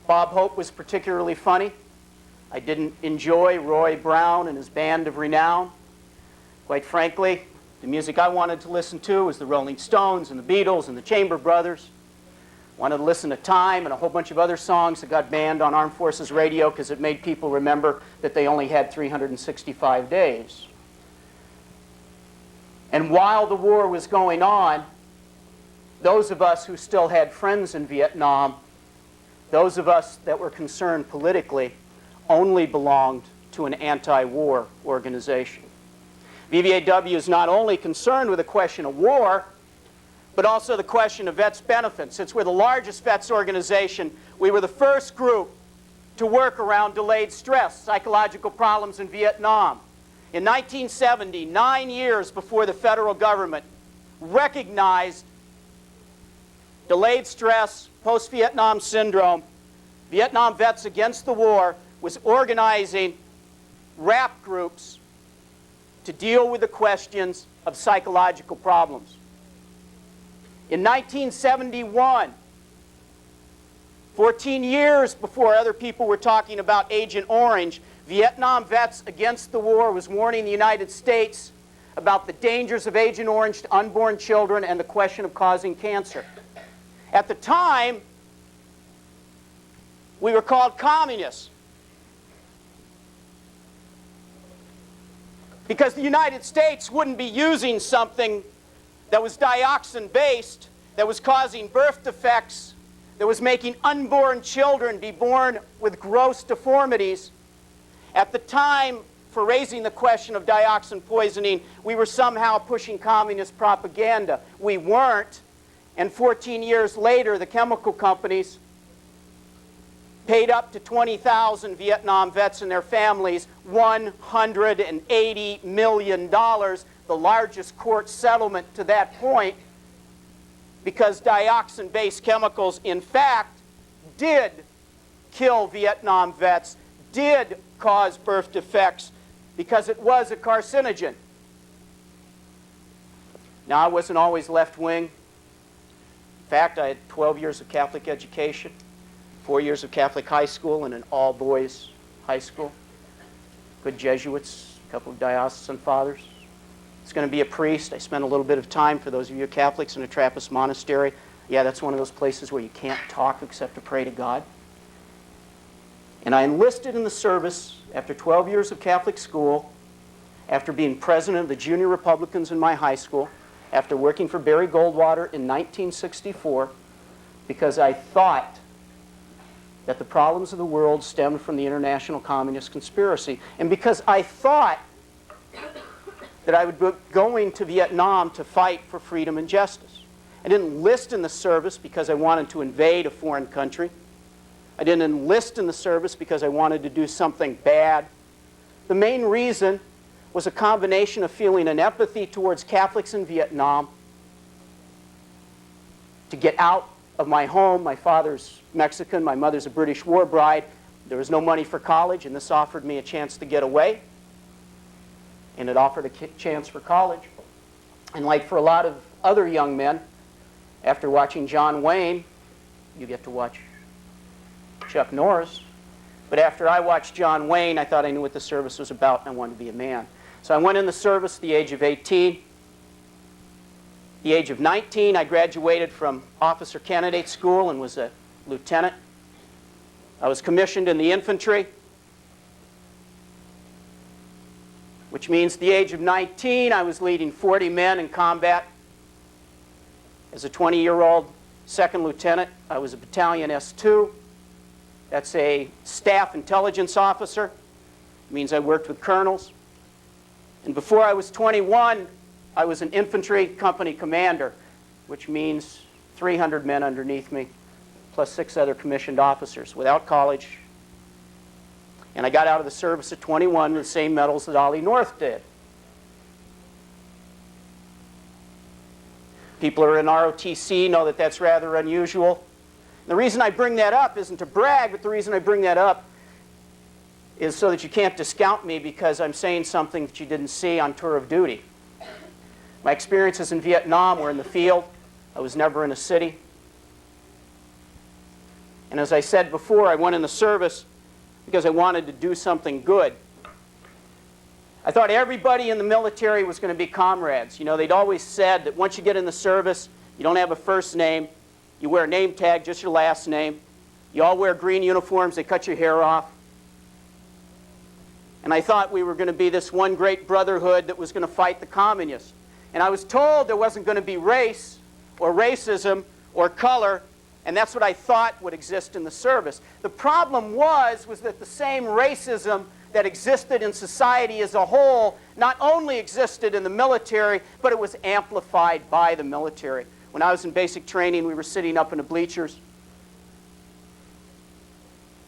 Bob Hope was particularly funny. I didn't enjoy Roy Brown and his band of renown. Quite frankly, the music I wanted to listen to was the Rolling Stones and the Beatles and the Chamber Brothers. Wanted to listen to Time and a whole bunch of other songs that got banned on Armed Forces Radio because it made people remember that they only had 365 days. And while the war was going on, those of us who still had friends in Vietnam, those of us that were concerned politically, only belonged to an anti-war organization. VVAW is not only concerned with the question of war, but also the question of vets' benefits. Since we're the largest vets organization, we were the first group to work around delayed stress, psychological problems in Vietnam. In 1970, 9 years before the federal government recognized delayed stress, post-Vietnam syndrome, Vietnam Vets Against the War was organizing rap groups to deal with the questions of psychological problems. In 1971, 14 years before other people were talking about Agent Orange, Vietnam Vets Against the War was warning the United States about the dangers of Agent Orange to unborn children and the question of causing cancer. At the time, we were called communists because the United States wouldn't be using something that was dioxin-based, that was causing birth defects, that was making unborn children be born with gross deformities. At the time, for raising the question of dioxin poisoning, we were somehow pushing communist propaganda. We weren't. And 14 years later, the chemical companies paid up to 20,000 Vietnam vets and their families $180 million, the largest court settlement to that point, because dioxin-based chemicals, in fact, did kill Vietnam vets, did cause birth defects, because it was a carcinogen. Now, I wasn't always left-wing. In fact, I had 12 years of Catholic education, 4 years of Catholic high school, and an all-boys high school. Good Jesuits, a couple of diocesan fathers. I was going to be a priest. I spent a little bit of time, for those of you Catholics, in a Trappist monastery. Yeah, that's one of those places where you can't talk except to pray to God. And I enlisted in the service after 12 years of Catholic school, after being president of the junior Republicans in my high school, after working for Barry Goldwater in 1964, because I thought that the problems of the world stemmed from the international communist conspiracy. And because I thought that I would be going to Vietnam to fight for freedom and justice. I didn't enlist in the service because I wanted to invade a foreign country. I didn't enlist in the service because I wanted to do something bad. The main reason was a combination of feeling an empathy towards Catholics in Vietnam, to get out of my home. My father's Mexican, my mother's a British war bride. There was no money for college, and this offered me a chance to get away. And it offered a chance for college. And like for a lot of other young men, after watching John Wayne, you get to watch Chuck Norris. But after I watched John Wayne, I thought I knew what the service was about, and I wanted to be a man. So I went in the service at the age of 18. At the age of 19, I graduated from officer candidate school and was a lieutenant. I was commissioned in the infantry, which means at the age of 19, I was leading 40 men in combat. As a 20-year-old second lieutenant, I was a battalion S2. That's a staff intelligence officer. It means I worked with colonels. And before I was 21, I was an infantry company commander, which means 300 men underneath me, plus 6 other commissioned officers, without college. And I got out of the service at 21 with the same medals that Ollie North did. People who are in ROTC know that that's rather unusual. The reason I bring that up isn't to brag, but the reason I bring that up is so that you can't discount me because I'm saying something that you didn't see on tour of duty. My experiences in Vietnam were in the field. I was never in a city. And as I said before, I went in the service because I wanted to do something good. I thought everybody in the military was going to be comrades. You know, they'd always said that once you get in the service, you don't have a first name. You wear a name tag, just your last name. You all wear green uniforms. They cut your hair off. And I thought we were going to be this one great brotherhood that was going to fight the communists. And I was told there wasn't going to be race or racism or color, and that's what I thought would exist in the service. The problem was that the same racism that existed in society as a whole not only existed in the military, but it was amplified by the military. When I was in basic training, we were sitting up in the bleachers.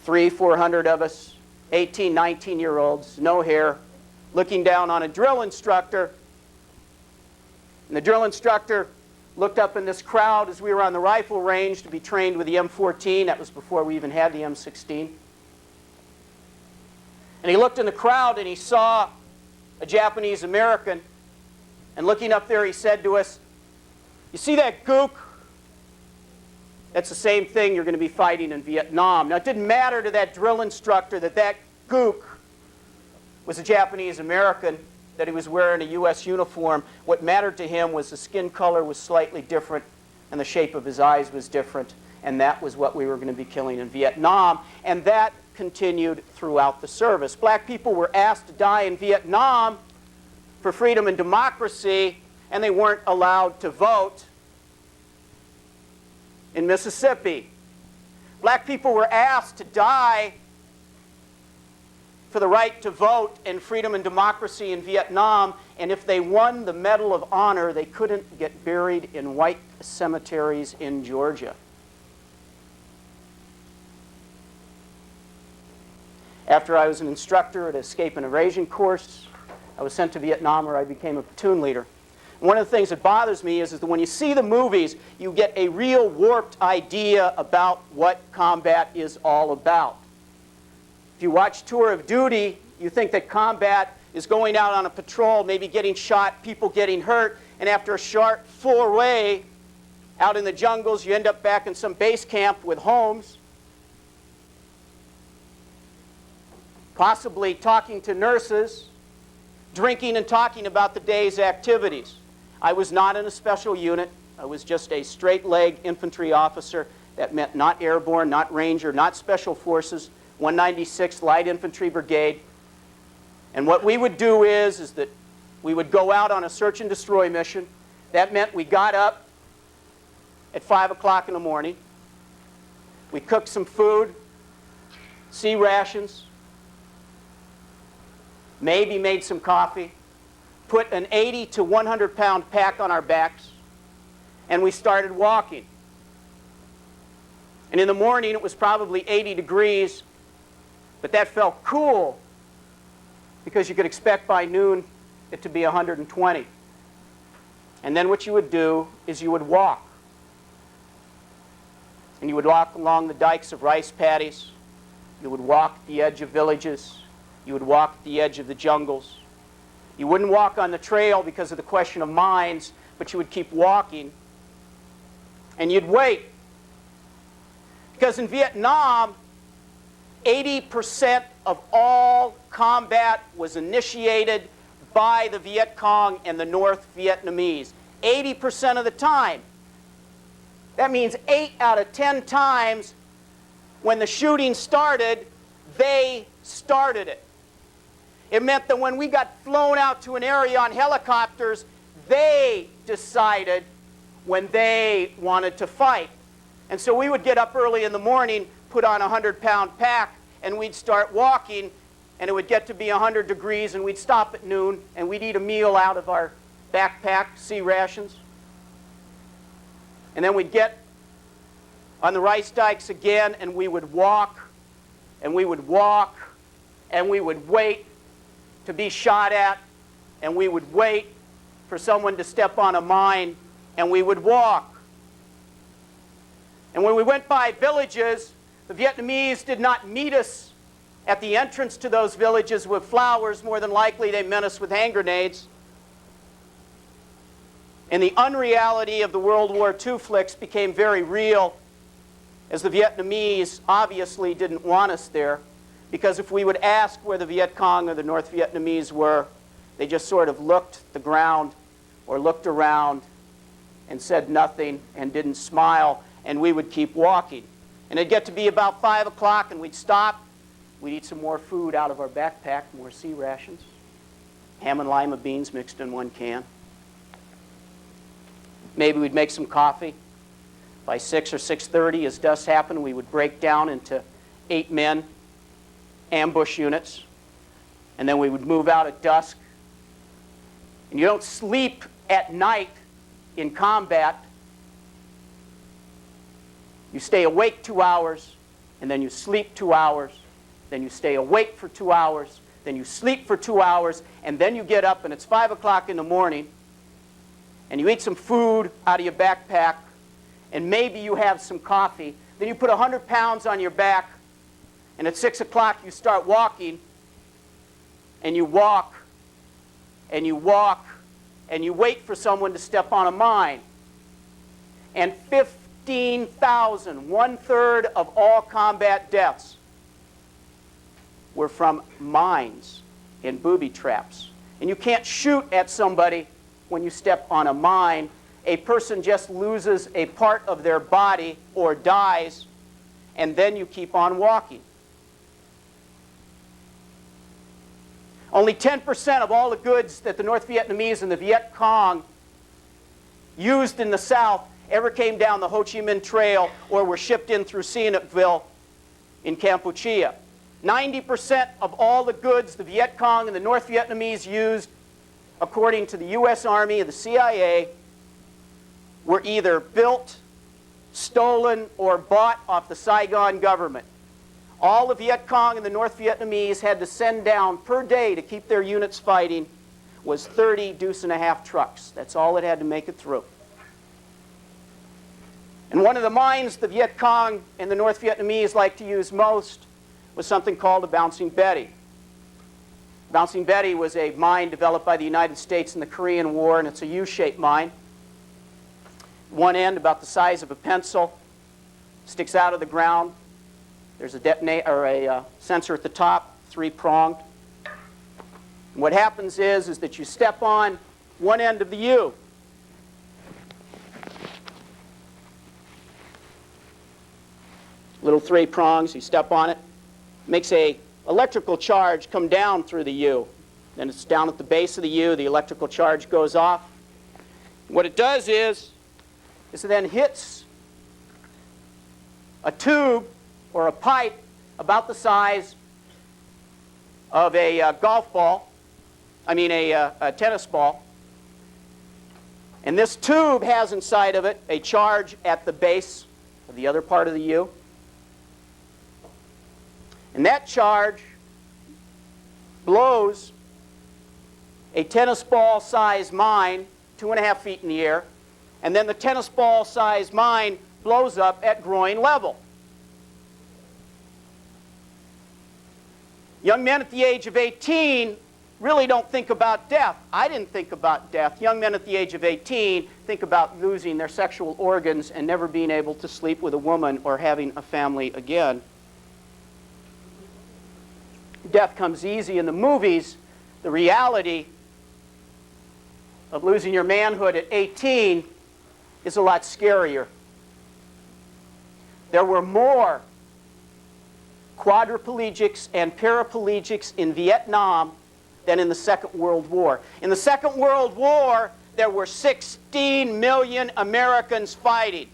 300-400 of us, 18, 19-year-olds, no hair, looking down on a drill instructor. And the drill instructor looked up in this crowd as we were on the rifle range to be trained with the M14. That was before we even had the M16. And he looked in the crowd and he saw a Japanese American. And looking up there, he said to us, "You see that gook? That's the same thing you're going to be fighting in Vietnam." Now, it didn't matter to that drill instructor that that gook was a Japanese American, that he was wearing a U.S. uniform. What mattered to him was the skin color was slightly different and the shape of his eyes was different. And that was what we were going to be killing in Vietnam. And that continued throughout the service. Black people were asked to die in Vietnam for freedom and democracy, and they weren't allowed to vote in Mississippi. Black people were asked to die for the right to vote and freedom and democracy in Vietnam, and if they won the Medal of Honor, they couldn't get buried in white cemeteries in Georgia. After I was an instructor at an escape and evasion course, I was sent to Vietnam where I became a platoon leader. One of the things that bothers me is that when you see the movies, you get a real warped idea about what combat is all about. If you watch Tour of Duty, you think that combat is going out on a patrol, maybe getting shot, people getting hurt, and after a short foray out in the jungles, you end up back in some base camp with homes, possibly talking to nurses, drinking and talking about the day's activities. I was not in a special unit. I was just a straight-leg infantry officer. That meant not airborne, not ranger, not special forces, 196th Light Infantry Brigade. And what we would do is that we would go out on a search and destroy mission. That meant we got up at 5 o'clock in the morning. We cooked some food, C rations, maybe made some coffee, put an 80 to 100 pound pack on our backs, and we started walking. And in the morning it was probably 80 degrees, but that felt cool because you could expect by noon it to be 120. And then what you would do is you would walk. And you would walk along the dikes of rice paddies. You would walk at the edge of villages. You would walk at the edge of the jungles. You wouldn't walk on the trail because of the question of mines, but you would keep walking. And you'd wait. Because in Vietnam, 80% of all combat was initiated by the Viet Cong and the North Vietnamese. 80% of the time. That means 8 out of 10 times when the shooting started, they started it. It meant that when we got flown out to an area on helicopters, they decided when they wanted to fight. And so we would get up early in the morning, put on a 100-pound pack, and we'd start walking, and it would get to be 100 degrees, and we'd stop at noon, and we'd eat a meal out of our backpack, C rations. And then we'd get on the rice dikes again, and we would walk, and we would walk, and we would wait to be shot at, and we would wait for someone to step on a mine, and we would walk. And when we went by villages, the Vietnamese did not meet us at the entrance to those villages with flowers. More than likely, they met us with hand grenades. And the unreality of the World War II flicks became very real, as the Vietnamese obviously didn't want us there, because if we would ask where the Viet Cong or the North Vietnamese were, they just sort of looked at the ground or looked around and said nothing and didn't smile, and we would keep walking. And it'd get to be about 5 o'clock, and we'd stop. We'd eat some more food out of our backpack, more C rations, ham and lima beans mixed in one can. Maybe we'd make some coffee. By 6 or 6:30, as dusk happened, we would break down into 8 men, ambush units, and then we would move out at dusk. And you don't sleep at night in combat. You stay awake 2 hours, and then you sleep 2 hours, then you stay awake for 2 hours, then you sleep for 2 hours, and then you get up, and it's 5 o'clock in the morning, and you eat some food out of your backpack, and maybe you have some coffee. Then you put 100 pounds on your back, and at 6 o'clock you start walking, and you walk, and you walk, and you wait for someone to step on a mine. And 15,000, 1/3 of all combat deaths, were from mines and booby traps. And you can't shoot at somebody when you step on a mine. A person just loses a part of their body or dies, and then you keep on walking. Only 10% of all the goods that the North Vietnamese and the Viet Cong used in the South ever came down the Ho Chi Minh Trail or were shipped in through Sihanoukville in Kampuchea. 90% of all the goods the Viet Cong and the North Vietnamese used, according to the U.S. Army and the CIA, were either built, stolen, or bought off the Saigon government. All the Viet Cong and the North Vietnamese had to send down per day to keep their units fighting was 30 deuce-and-a-half trucks. That's all it had to make it through. And one of the mines the Viet Cong and the North Vietnamese liked to use most was something called a bouncing Betty. Bouncing Betty was a mine developed by the United States in the Korean War, and it's a U-shaped mine. One end about the size of a pencil, sticks out of the ground. There's a detonator or a sensor at the top, 3-pronged. And what happens is that you step on one end of the U. Little 3 prongs, you step on it, makes a electrical charge come down through the U. Then it's down at the base of the U, the electrical charge goes off. What it does is it then hits a tube or a pipe about the size of a golf ball, a tennis ball. And this tube has inside of it a charge at the base of the other part of the U. And that charge blows a tennis ball size mine 2.5 feet in the air, and then the tennis ball size mine blows up at groin level. Young men at the age of 18 really don't think about death. I didn't think about death. Young men at the age of 18 think about losing their sexual organs and never being able to sleep with a woman or having a family again. Death comes easy in the movies. The reality of losing your manhood at 18 is a lot scarier. There were more quadriplegics and paraplegics in Vietnam than in the Second World War. In the Second World War, there were 16 million Americans fighting.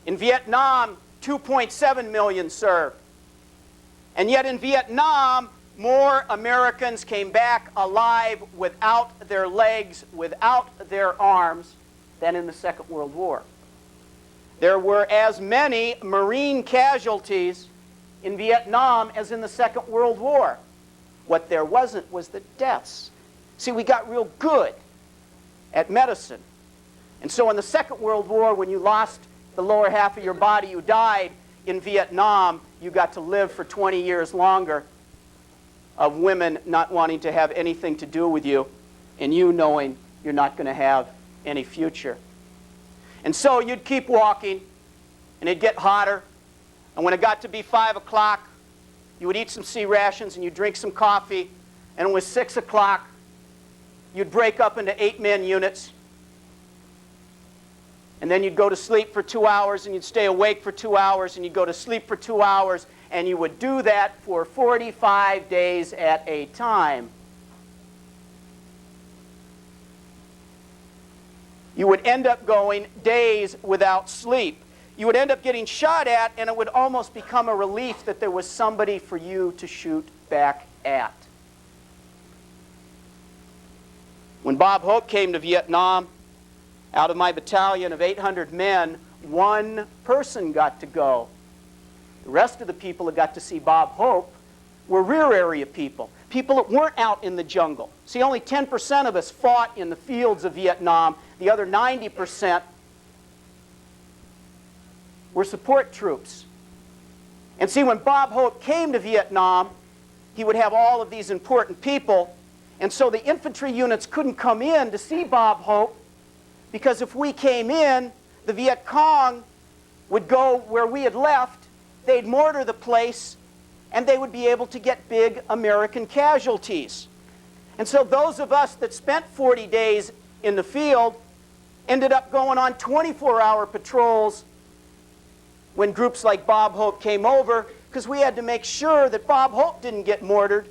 In Vietnam, 2.7 million served. And yet in Vietnam, more Americans came back alive without their legs, without their arms, than in the Second World War. There were as many Marine casualties in Vietnam as in the Second World War. What there wasn't was the deaths. See, we got real good at medicine. And so in the Second World War, when you lost the lower half of your body, you died. In Vietnam, you got to live for 20 years longer of women not wanting to have anything to do with you and you knowing you're not going to have any future. And so you'd keep walking, and it'd get hotter. And when it got to be 5 o'clock, you would eat some sea rations and you'd drink some coffee. And it was 6 o'clock. You'd break up into 8-man units. And then you'd go to sleep for 2 hours, and you'd stay awake for 2 hours, and you'd go to sleep for 2 hours, and you would do that for 45 days at a time. You would end up going days without sleep. You would end up getting shot at, and it would almost become a relief that there was somebody for you to shoot back at. When Bob Hope came to Vietnam, out of my battalion of 800 men, 1 person got to go. The rest of the people that got to see Bob Hope were rear area people, people that weren't out in the jungle. See, only 10% of us fought in the fields of Vietnam. The other 90% were support troops. And see, when Bob Hope came to Vietnam, he would have all of these important people. And so the infantry units couldn't come in to see Bob Hope, because if we came in, the Viet Cong would go where we had left, they'd mortar the place, and they would be able to get big American casualties. And so those of us that spent 40 days in the field ended up going on 24-hour patrols when groups like Bob Hope came over, because we had to make sure that Bob Hope didn't get mortared.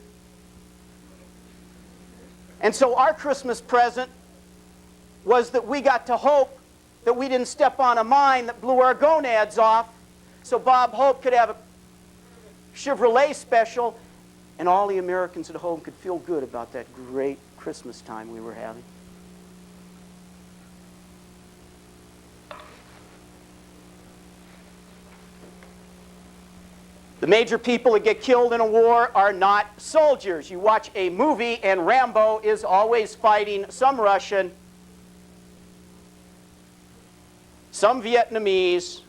And so our Christmas present was that we got to hope that we didn't step on a mine that blew our gonads off, so Bob Hope could have a Chevrolet special, and all the Americans at home could feel good about that great Christmas time we were having. The major people that get killed in a war are not soldiers. You watch a movie and Rambo is always fighting some Russian, some Vietnamese,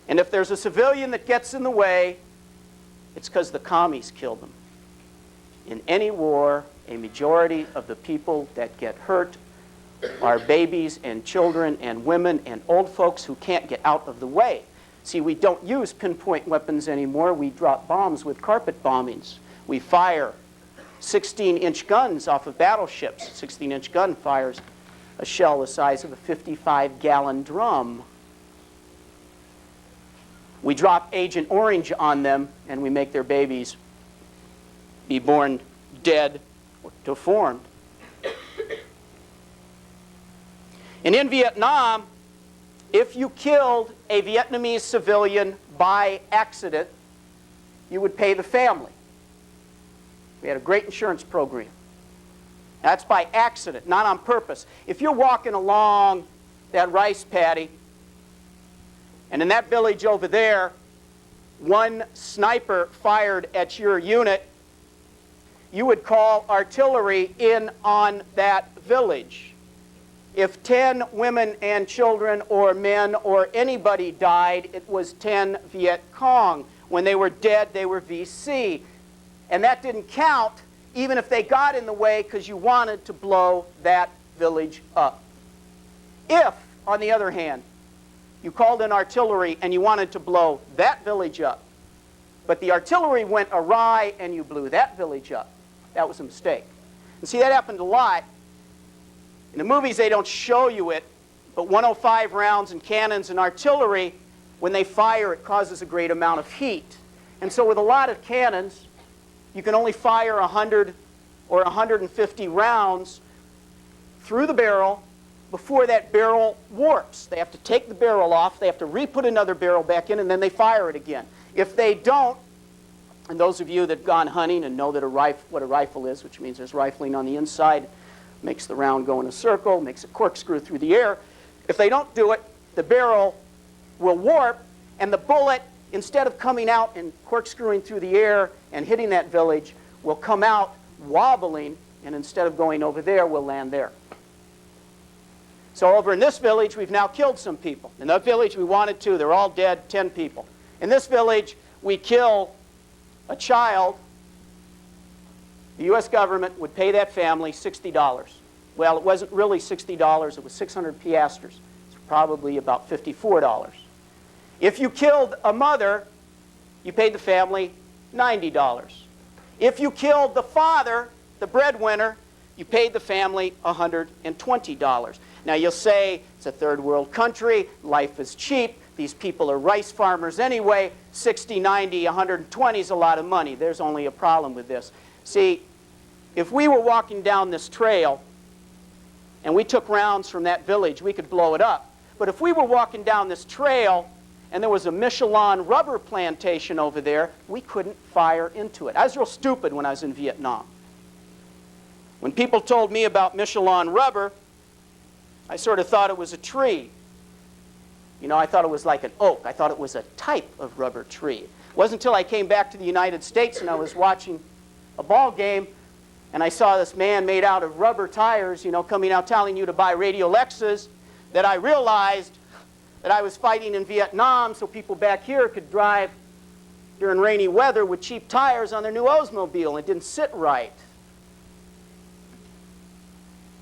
and if there's a civilian that gets in the way, it's because the commies killed them. in any war, a majority of the people that get hurt are babies and children and women and old folks who can't get out of the way. See, we don't use pinpoint weapons anymore. We drop bombs with carpet bombings. We fire 16-inch guns off of battleships. A 16-inch gun fires a shell the size of a 55-gallon drum. We drop Agent Orange on them, and we make their babies be born dead or deformed. And in Vietnam, if you killed a Vietnamese civilian by accident, you would pay the family. We had a great insurance program. That's by accident, not on purpose. If you're walking along that rice paddy, and in that village over there, one sniper fired at your unit, you would call artillery in on that village. If 10 women and children or men or anybody died, it was 10 Viet Cong. When they were dead, they were VC. And that didn't count even if they got in the way because you wanted to blow that village up. If, on the other hand, you called in artillery and you wanted to blow that village up, but the artillery went awry and you blew that village up, that was a mistake. And see, that happened a lot. In the movies, they don't show you it, but 105 rounds and cannons and artillery, when they fire, it causes a great amount of heat. And so with a lot of cannons, you can only fire 100 or 150 rounds through the barrel before that barrel warps. They have to take the barrel off, they have to re-put another barrel back in, and then they fire it again. If they don't, and those of you that have gone hunting and know that what a rifle is, which means there's rifling on the inside, makes the round go in a circle, makes a corkscrew through the air. If they don't do it, the barrel will warp, and the bullet, instead of coming out and corkscrewing through the air and hitting that village, will come out wobbling, and instead of going over there, will land there. So over in this village, we've now killed some people. In that village, we wanted to. They're all dead, 10 people. In this village, we kill a child. The U.S. government would pay that family $60. Well, it wasn't really $60. It was 600 piastres. It's probably about $54. If you killed a mother, you paid the family $90. If you killed the father, the breadwinner, you paid the family $120. Now you'll say, it's a third world country, life is cheap, these people are rice farmers anyway, 60, 90, 120 is a lot of money. There's only a problem with this. See, if we were walking down this trail and we took rounds from that village, we could blow it up. But if we were walking down this trail and there was a Michelin rubber plantation over there, we couldn't fire into it. I was real stupid when I was in Vietnam. When people told me about Michelin rubber, I sort of thought it was a tree. You know, I thought it was like an oak. I thought it was a type of rubber tree. It wasn't until I came back to the United States and I was watching a ball game and I saw this man made out of rubber tires, you know, coming out telling you to buy Radio Lexus, that I realized that I was fighting in Vietnam so people back here could drive during rainy weather with cheap tires on their new Oldsmobile. It didn't sit right.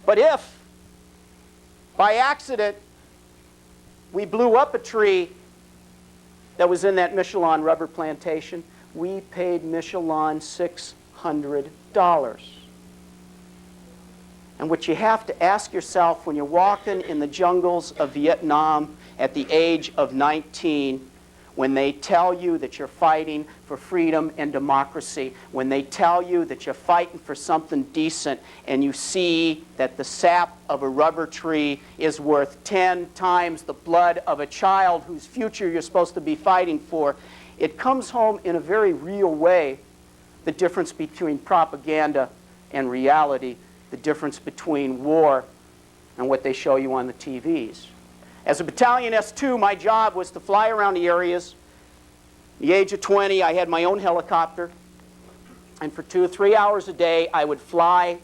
But if, by accident, we blew up a tree that was in that Michelin rubber plantation, we paid Michelin $600. And what you have to ask yourself when you're walking in the jungles of Vietnam at the age of 19, when they tell you that you're fighting for freedom and democracy, when they tell you that you're fighting for something decent, and you see that the sap of a rubber tree is worth 10 times the blood of a child whose future you're supposed to be fighting for, it comes home in a very real way, the difference between propaganda and reality, the difference between war and what they show you on the TVs. As a battalion S2, my job was to fly around the areas. At the age of 20, I had my own helicopter. And for 2 or 3 hours a day, I would fly.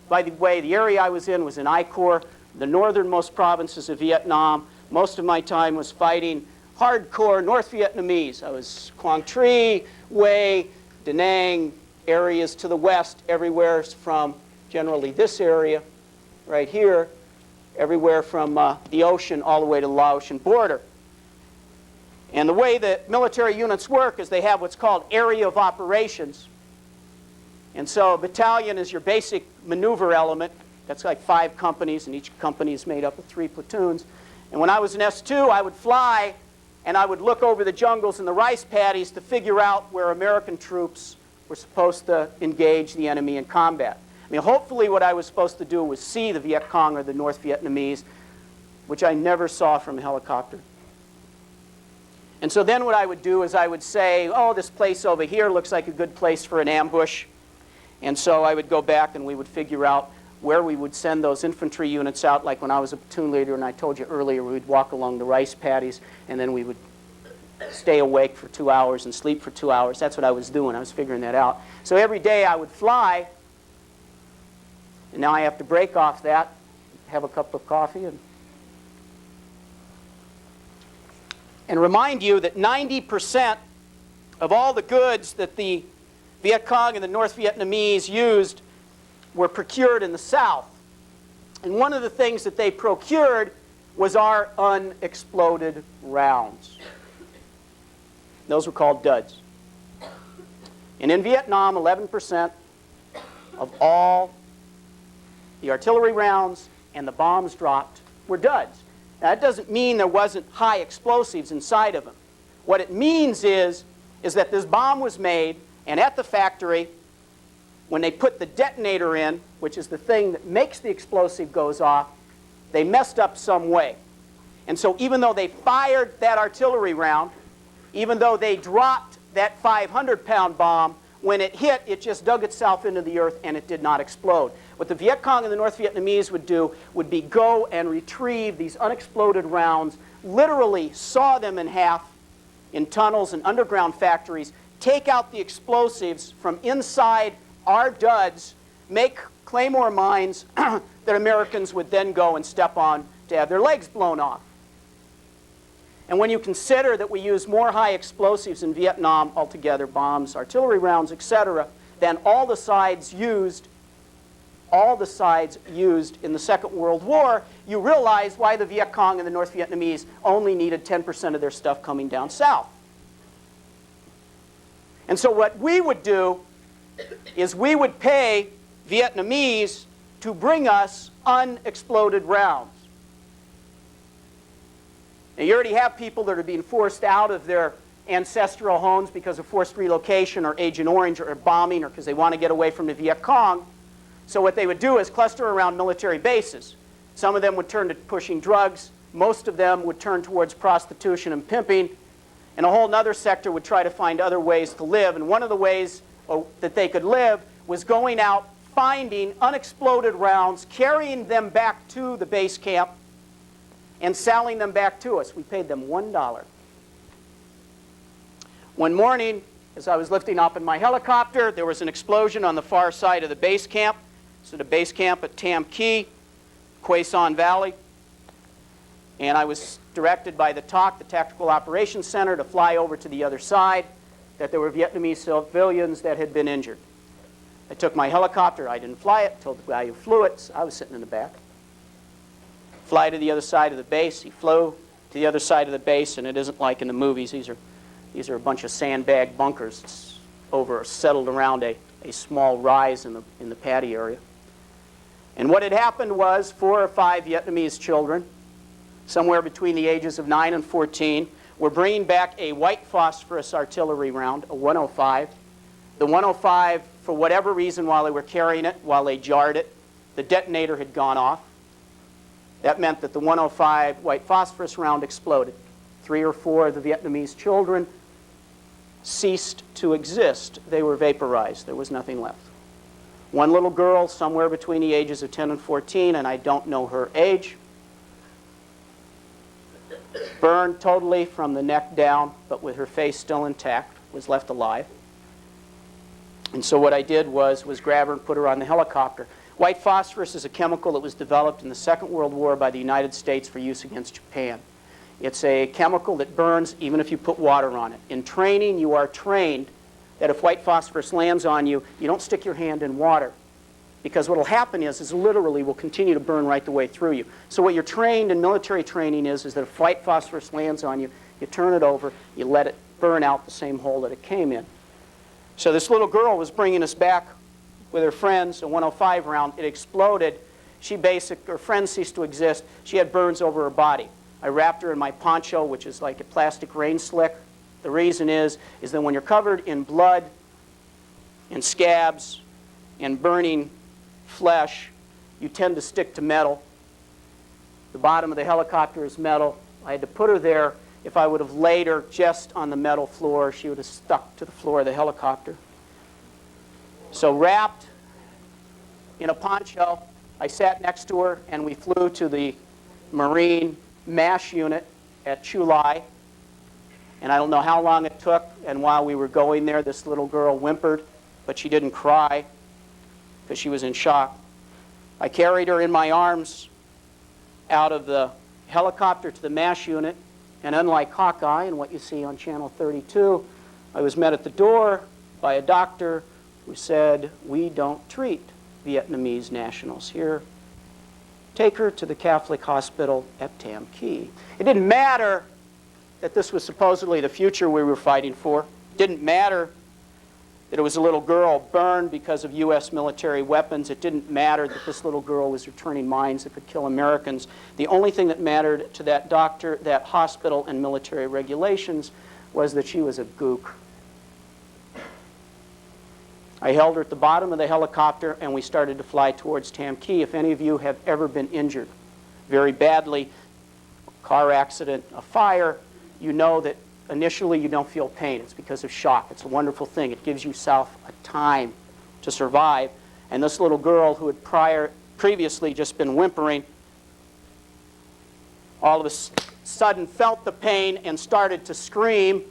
By the way, the area I was in I Corps, the northernmost provinces of Vietnam. Most of my time was fighting hardcore North Vietnamese. I was Quang Tri, Hue, Da Nang, areas to the west, everywhere from generally this area right here, everywhere from the ocean all the way to the Laotian border. And the way that military units work is they have what's called area of operations. And so a battalion is your basic maneuver element. That's like 5 companies, and each company is made up of 3 platoons. And when I was in S2, I would fly, and I would look over the jungles and the rice paddies to figure out where American troops were supposed to engage the enemy in combat. I mean, hopefully what I was supposed to do was see the Viet Cong or the North Vietnamese, which I never saw from a helicopter. And so then what I would do is I would say, oh, this place over here looks like a good place for an ambush. And so I would go back and we would figure out where we would send those infantry units out, like when I was a platoon leader, and I told you earlier, we would walk along the rice paddies, and then we would stay awake for 2 hours and sleep for 2 hours. That's what I was doing. I was figuring that out. So every day I would fly, and now I have to break off that, have a cup of coffee, and remind you that 90% of all the goods that the Viet Cong and the North Vietnamese used were procured in the South. And one of the things that they procured was our unexploded rounds. Those were called duds. And in Vietnam, 11% of all the artillery rounds and the bombs dropped were duds. Now, that doesn't mean there wasn't high explosives inside of them. What it means is that this bomb was made, and at the factory, when they put the detonator in, which is the thing that makes the explosive goes off, they messed up some way. And so even though they fired that artillery round, even though they dropped that 500-pound bomb, when it hit, it just dug itself into the earth and it did not explode. What the Viet Cong and the North Vietnamese would do would be go and retrieve these unexploded rounds, literally saw them in half in tunnels and underground factories, take out the explosives from inside our duds, make claymore mines that Americans would then go and step on to have their legs blown off. And when you consider that we use more high explosives in Vietnam altogether, bombs, artillery rounds, etc., than all the sides used in the Second World War, you realize why the Viet Cong and the North Vietnamese only needed 10% of their stuff coming down south. And so what we would do is we would pay Vietnamese to bring us unexploded rounds. Now, you already have people that are being forced out of their ancestral homes because of forced relocation or Agent Orange or bombing or because they want to get away from the Viet Cong. So what they would do is cluster around military bases. Some of them would turn to pushing drugs. Most of them would turn towards prostitution and pimping. And a whole other sector would try to find other ways to live. And one of the ways that they could live was going out, finding unexploded rounds, carrying them back to the base camp, and selling them back to us. We paid them $1. One morning, as I was lifting up in my helicopter, there was an explosion on the far side of the base camp. So the base camp at Tam Key, Quay Son Valley. And I was directed by the TOC, the Tactical Operations Center, to fly over to the other side, that there were Vietnamese civilians that had been injured. I took my helicopter. I didn't fly it, told the guy who flew it. So I was sitting in the back. Fly to the other side of the base. He flew to the other side of the base, and it isn't like in the movies. These are a bunch of sandbag bunkers. It's settled around a small rise in the paddy area. And what had happened was 4 or 5 Vietnamese children, somewhere between the ages of 9 and 14, were bringing back a white phosphorus artillery round, a 105. The 105, for whatever reason, while they were carrying it, while they jarred it, the detonator had gone off. That meant that the 105 white phosphorus round exploded. 3 or 4 of the Vietnamese children ceased to exist. They were vaporized. There was nothing left. One little girl, somewhere between the ages of 10 and 14, and I don't know her age, burned totally from the neck down, but with her face still intact, was left alive. And so what I did was grab her and put her on the helicopter. White phosphorus is a chemical that was developed in the Second World War by the United States for use against Japan. It's a chemical that burns even if you put water on it. In training, you are trained that if white phosphorus lands on you, you don't stick your hand in water. Because what will happen is literally will continue to burn right the way through you. So what you're trained in military training is that if white phosphorus lands on you, you turn it over, you let it burn out the same hole that it came in. So this little girl was bringing us back with her friends, a 105 round. It exploded. Her friends ceased to exist. She had burns over her body. I wrapped her in my poncho, which is like a plastic rain slick. The reason is that when you're covered in blood, in scabs, in burning flesh, you tend to stick to metal. The bottom of the helicopter is metal. I had to put her there. If I would have laid her just on the metal floor, she would have stuck to the floor of the helicopter. So wrapped in a poncho, I sat next to her, and we flew to the Marine MASH unit at Chulai. And I don't know how long it took, and while we were going there, this little girl whimpered, but she didn't cry because she was in shock. I carried her in my arms out of the helicopter to the MASH unit, and unlike Hawkeye and what you see on Channel 32, I was met at the door by a doctor who said, "We don't treat Vietnamese nationals here. Take her to the Catholic hospital at Tam Key." It didn't matter that this was supposedly the future we were fighting for. It didn't matter that it was a little girl burned because of U.S. military weapons. It didn't matter that this little girl was returning mines that could kill Americans. The only thing that mattered to that doctor, that hospital, and military regulations was that she was a gook. I held her at the bottom of the helicopter, and we started to fly towards Tam Key. If any of you have ever been injured very badly, car accident, a fire, you know that initially you don't feel pain. It's because of shock. It's a wonderful thing. It gives yourself a time to survive. And this little girl who had previously just been whimpering, all of a sudden felt the pain and started to scream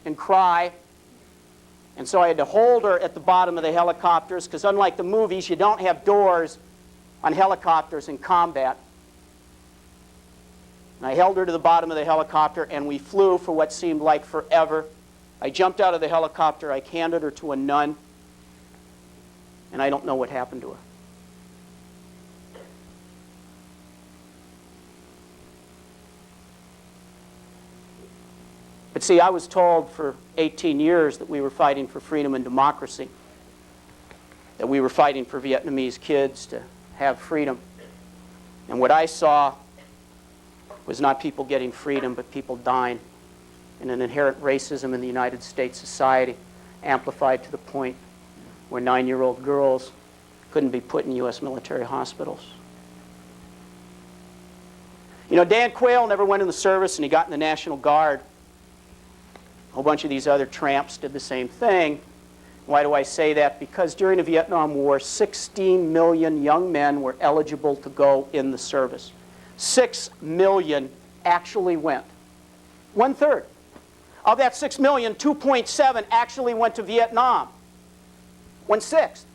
and cry. And so I had to hold her at the bottom of the helicopters, because unlike the movies, you don't have doors on helicopters in combat. And I held her to the bottom of the helicopter, and we flew for what seemed like forever. I jumped out of the helicopter, I handed her to a nun, and I don't know what happened to her. But see, I was told for 18 years that we were fighting for freedom and democracy, that we were fighting for Vietnamese kids to have freedom. And what I saw was not people getting freedom, but people dying, and an inherent racism in the United States society, amplified to the point where 9-year-old girls couldn't be put in U.S. military hospitals. You know, Dan Quayle never went in the service, and he got in the National Guard. A whole bunch of these other tramps did the same thing. Why do I say that? Because during the Vietnam War, 16 million young men were eligible to go in the service. 6 million actually went. 1/3. Of that 6 million, 2.7 actually went to Vietnam. 1/6.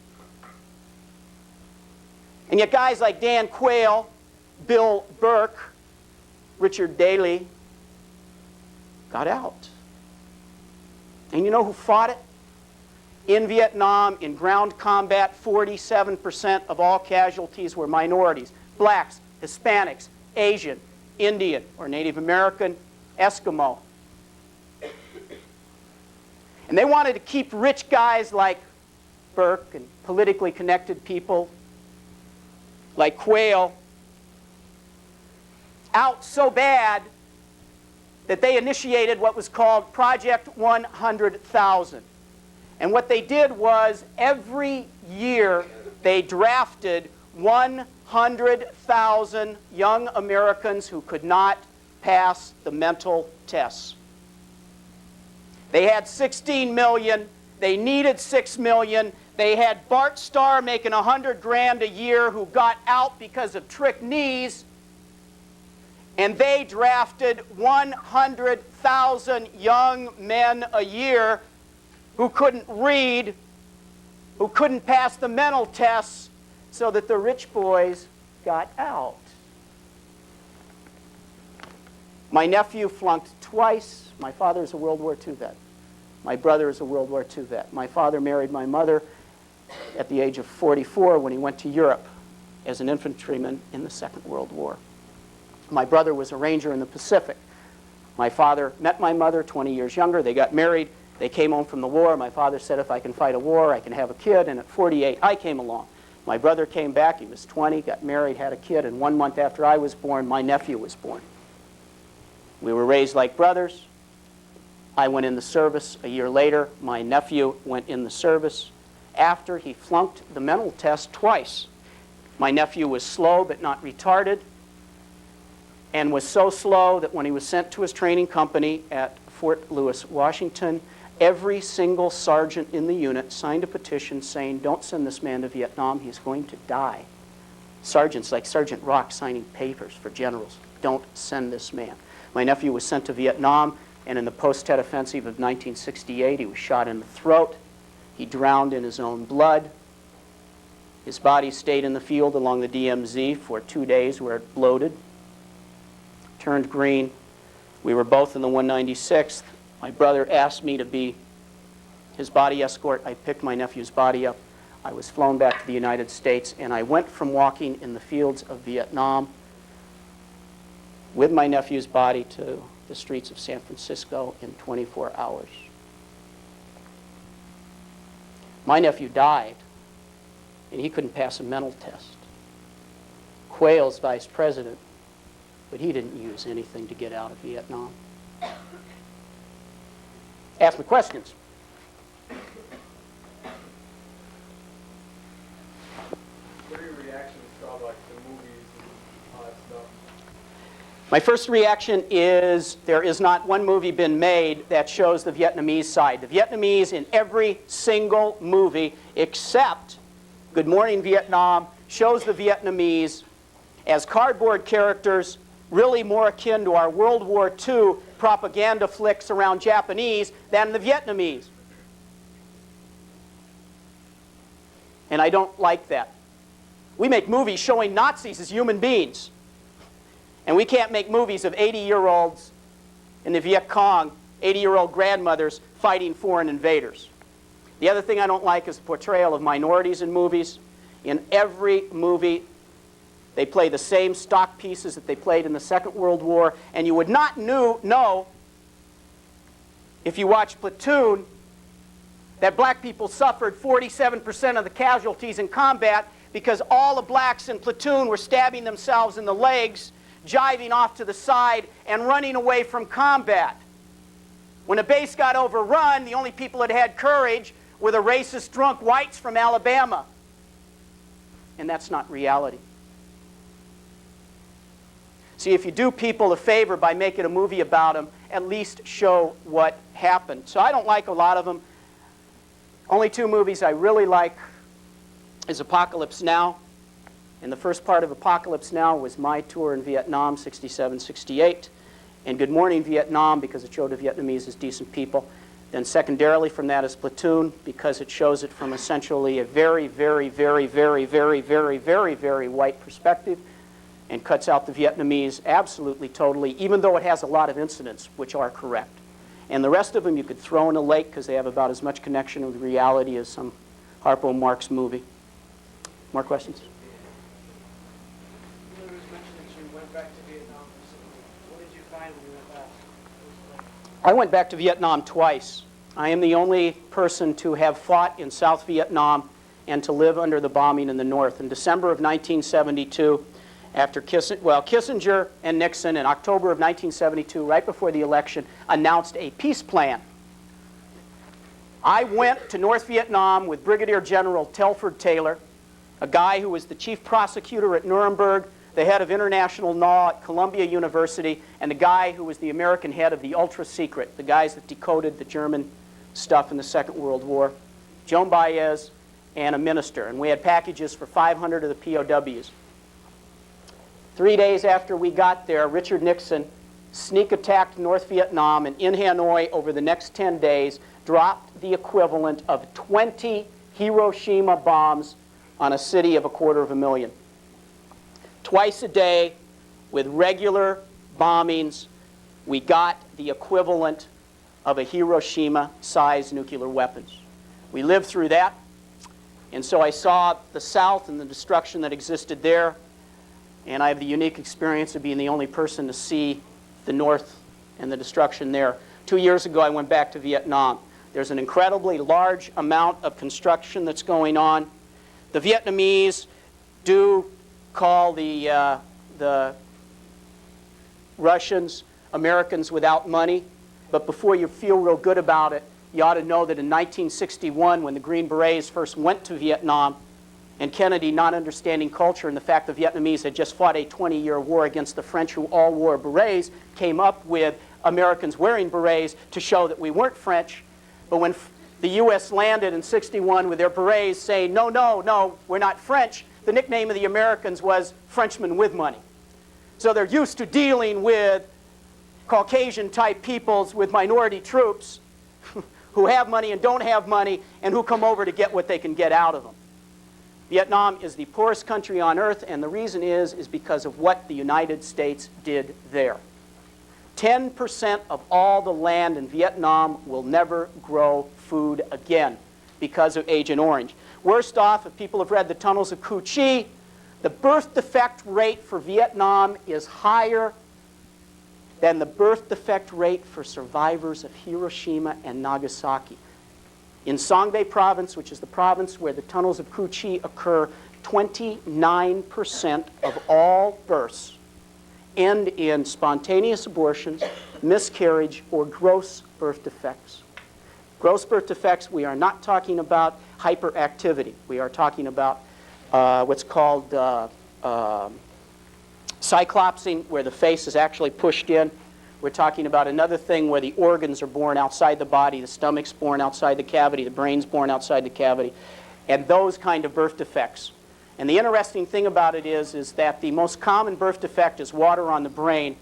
And yet guys like Dan Quayle, Bill Burke, Richard Daley got out. And you know who fought it? In Vietnam, in ground combat, 47% of all casualties were minorities. Blacks, Hispanics, Asian, Indian, or Native American, Eskimo. And they wanted to keep rich guys like Burke and politically connected people like Quayle out so bad that they initiated what was called Project 100,000. And what they did was every year they drafted 100,000 young Americans who could not pass the mental tests. They had 16 million. They needed 6 million. They had Bart Starr making $100,000 a year who got out because of trick knees. And they drafted 100,000 young men a year who couldn't read, who couldn't pass the mental tests, so that the rich boys got out. My nephew flunked twice. My father's a World War II vet. My brother is a World War II vet. My father married my mother at the age of 44 when he went to Europe as an infantryman in the Second World War. My brother was a ranger in the Pacific. My father met my mother 20 years younger. They got married. They came home from the war. My father said, if I can fight a war, I can have a kid. And at 48, I came along. My brother came back. He was 20, got married, had a kid. And 1 month after I was born, my nephew was born. We were raised like brothers. I went in the service. A year later, my nephew went in the service after he flunked the mental test twice. My nephew was slow but not retarded, and was so slow that when he was sent to his training company at Fort Lewis, Washington, every single sergeant in the unit signed a petition saying, don't send this man to Vietnam, he's going to die. Sergeants like Sergeant Rock signing papers for generals, don't send this man. My nephew was sent to Vietnam, and in the post-Tet offensive of 1968, he was shot in the throat. He drowned in his own blood. His body stayed in the field along the DMZ for 2 days where it bloated, turned green. We were both in the 196th. My brother asked me to be his body escort. I picked my nephew's body up. I was flown back to the United States, and I went from walking in the fields of Vietnam with my nephew's body to the streets of San Francisco in 24 hours. My nephew died, and he couldn't pass a mental test. Quayle's vice president, but he didn't use anything to get out of Vietnam. Ask me questions. What are your reactions to all like the movies and all that stuff? My first reaction is there is not one movie been made that shows the Vietnamese side. The Vietnamese in every single movie except Good Morning Vietnam shows the Vietnamese as cardboard characters, really more akin to our World War II propaganda flicks around Japanese than the Vietnamese. And I don't like that. We make movies showing Nazis as human beings. And we can't make movies of 80-year-olds in the Viet Cong, 80-year-old grandmothers fighting foreign invaders. The other thing I don't like is the portrayal of minorities in movies. In every movie, they play the same stock pieces that they played in the Second World War, and you would not know if you watched Platoon that black people suffered 47% of the casualties in combat because all the blacks in Platoon were stabbing themselves in the legs, jiving off to the side, and running away from combat. When a base got overrun, the only people that had courage were the racist drunk whites from Alabama. And that's not reality. See, if you do people a favor by making a movie about them, at least show what happened. So I don't like a lot of them. Only 2 movies I really like is Apocalypse Now. And the first part of Apocalypse Now was my tour in Vietnam, 67, 68. And Good Morning Vietnam, because it showed the Vietnamese as decent people. Then secondarily from that is Platoon, because it shows it from essentially a very, very, very, very, very, very, very, very white perspective, and cuts out the Vietnamese absolutely, totally, even though it has a lot of incidents which are correct. And the rest of them you could throw in a lake because they have about as much connection with reality as some Harpo Marx movie. More questions? You mentioned that you went back to Vietnam recently. What did you find when you went back? What was it like? I went back to Vietnam twice. I am the only person to have fought in South Vietnam and to live under the bombing in the north. In December of 1972, after Kissinger and Nixon in October of 1972, right before the election, announced a peace plan. I went to North Vietnam with Brigadier General Telford Taylor, a guy who was the chief prosecutor at Nuremberg, the head of international law at Columbia University, and the guy who was the American head of the ultra secret, the guys that decoded the German stuff in the Second World War, Joan Baez, and a minister. And we had packages for 500 of the POWs. 3 days after we got there, Richard Nixon sneak attacked North Vietnam, and in Hanoi over the next 10 days dropped the equivalent of 20 Hiroshima bombs on a city of 250,000. Twice a day, with regular bombings, we got the equivalent of a Hiroshima-sized nuclear weapons. We lived through that, and so I saw the South and the destruction that existed there, and I have the unique experience of being the only person to see the North and the destruction there. 2 years ago, I went back to Vietnam. There's an incredibly large amount of construction that's going on. The Vietnamese do call the Russians Americans without money, but before you feel real good about it, you ought to know that in 1961, when the Green Berets first went to Vietnam, and Kennedy, not understanding culture and the fact the Vietnamese had just fought a 20-year war against the French who all wore berets, came up with Americans wearing berets to show that we weren't French. But when the U.S. landed in '61 with their berets saying, no, no, no, we're not French, the nickname of the Americans was Frenchmen with money. So they're used to dealing with Caucasian-type peoples with minority troops who have money and don't have money and who come over to get what they can get out of them. Vietnam is the poorest country on earth, and the reason is because of what the United States did there. 10% of all the land in Vietnam will never grow food again because of Agent Orange. Worst off, if people have read The Tunnels of Cu Chi, the birth defect rate for Vietnam is higher than the birth defect rate for survivors of Hiroshima and Nagasaki. In Songbei province, which is the province where the tunnels of Cu Chi occur, 29% of all births end in spontaneous abortions, miscarriage, or gross birth defects. Gross birth defects, we are not talking about hyperactivity. We are talking about what's called cyclopsing, where the face is actually pushed in. We're talking about another thing where the organs are born outside the body, the stomach's born outside the cavity, the brain's born outside the cavity, and those kind of birth defects. And the interesting thing about it is that the most common birth defect is water on the brain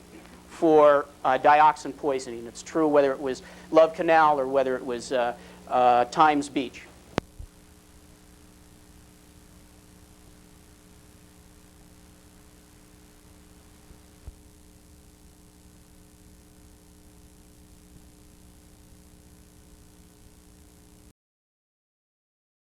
for dioxin poisoning. It's true whether it was Love Canal or whether it was Times Beach.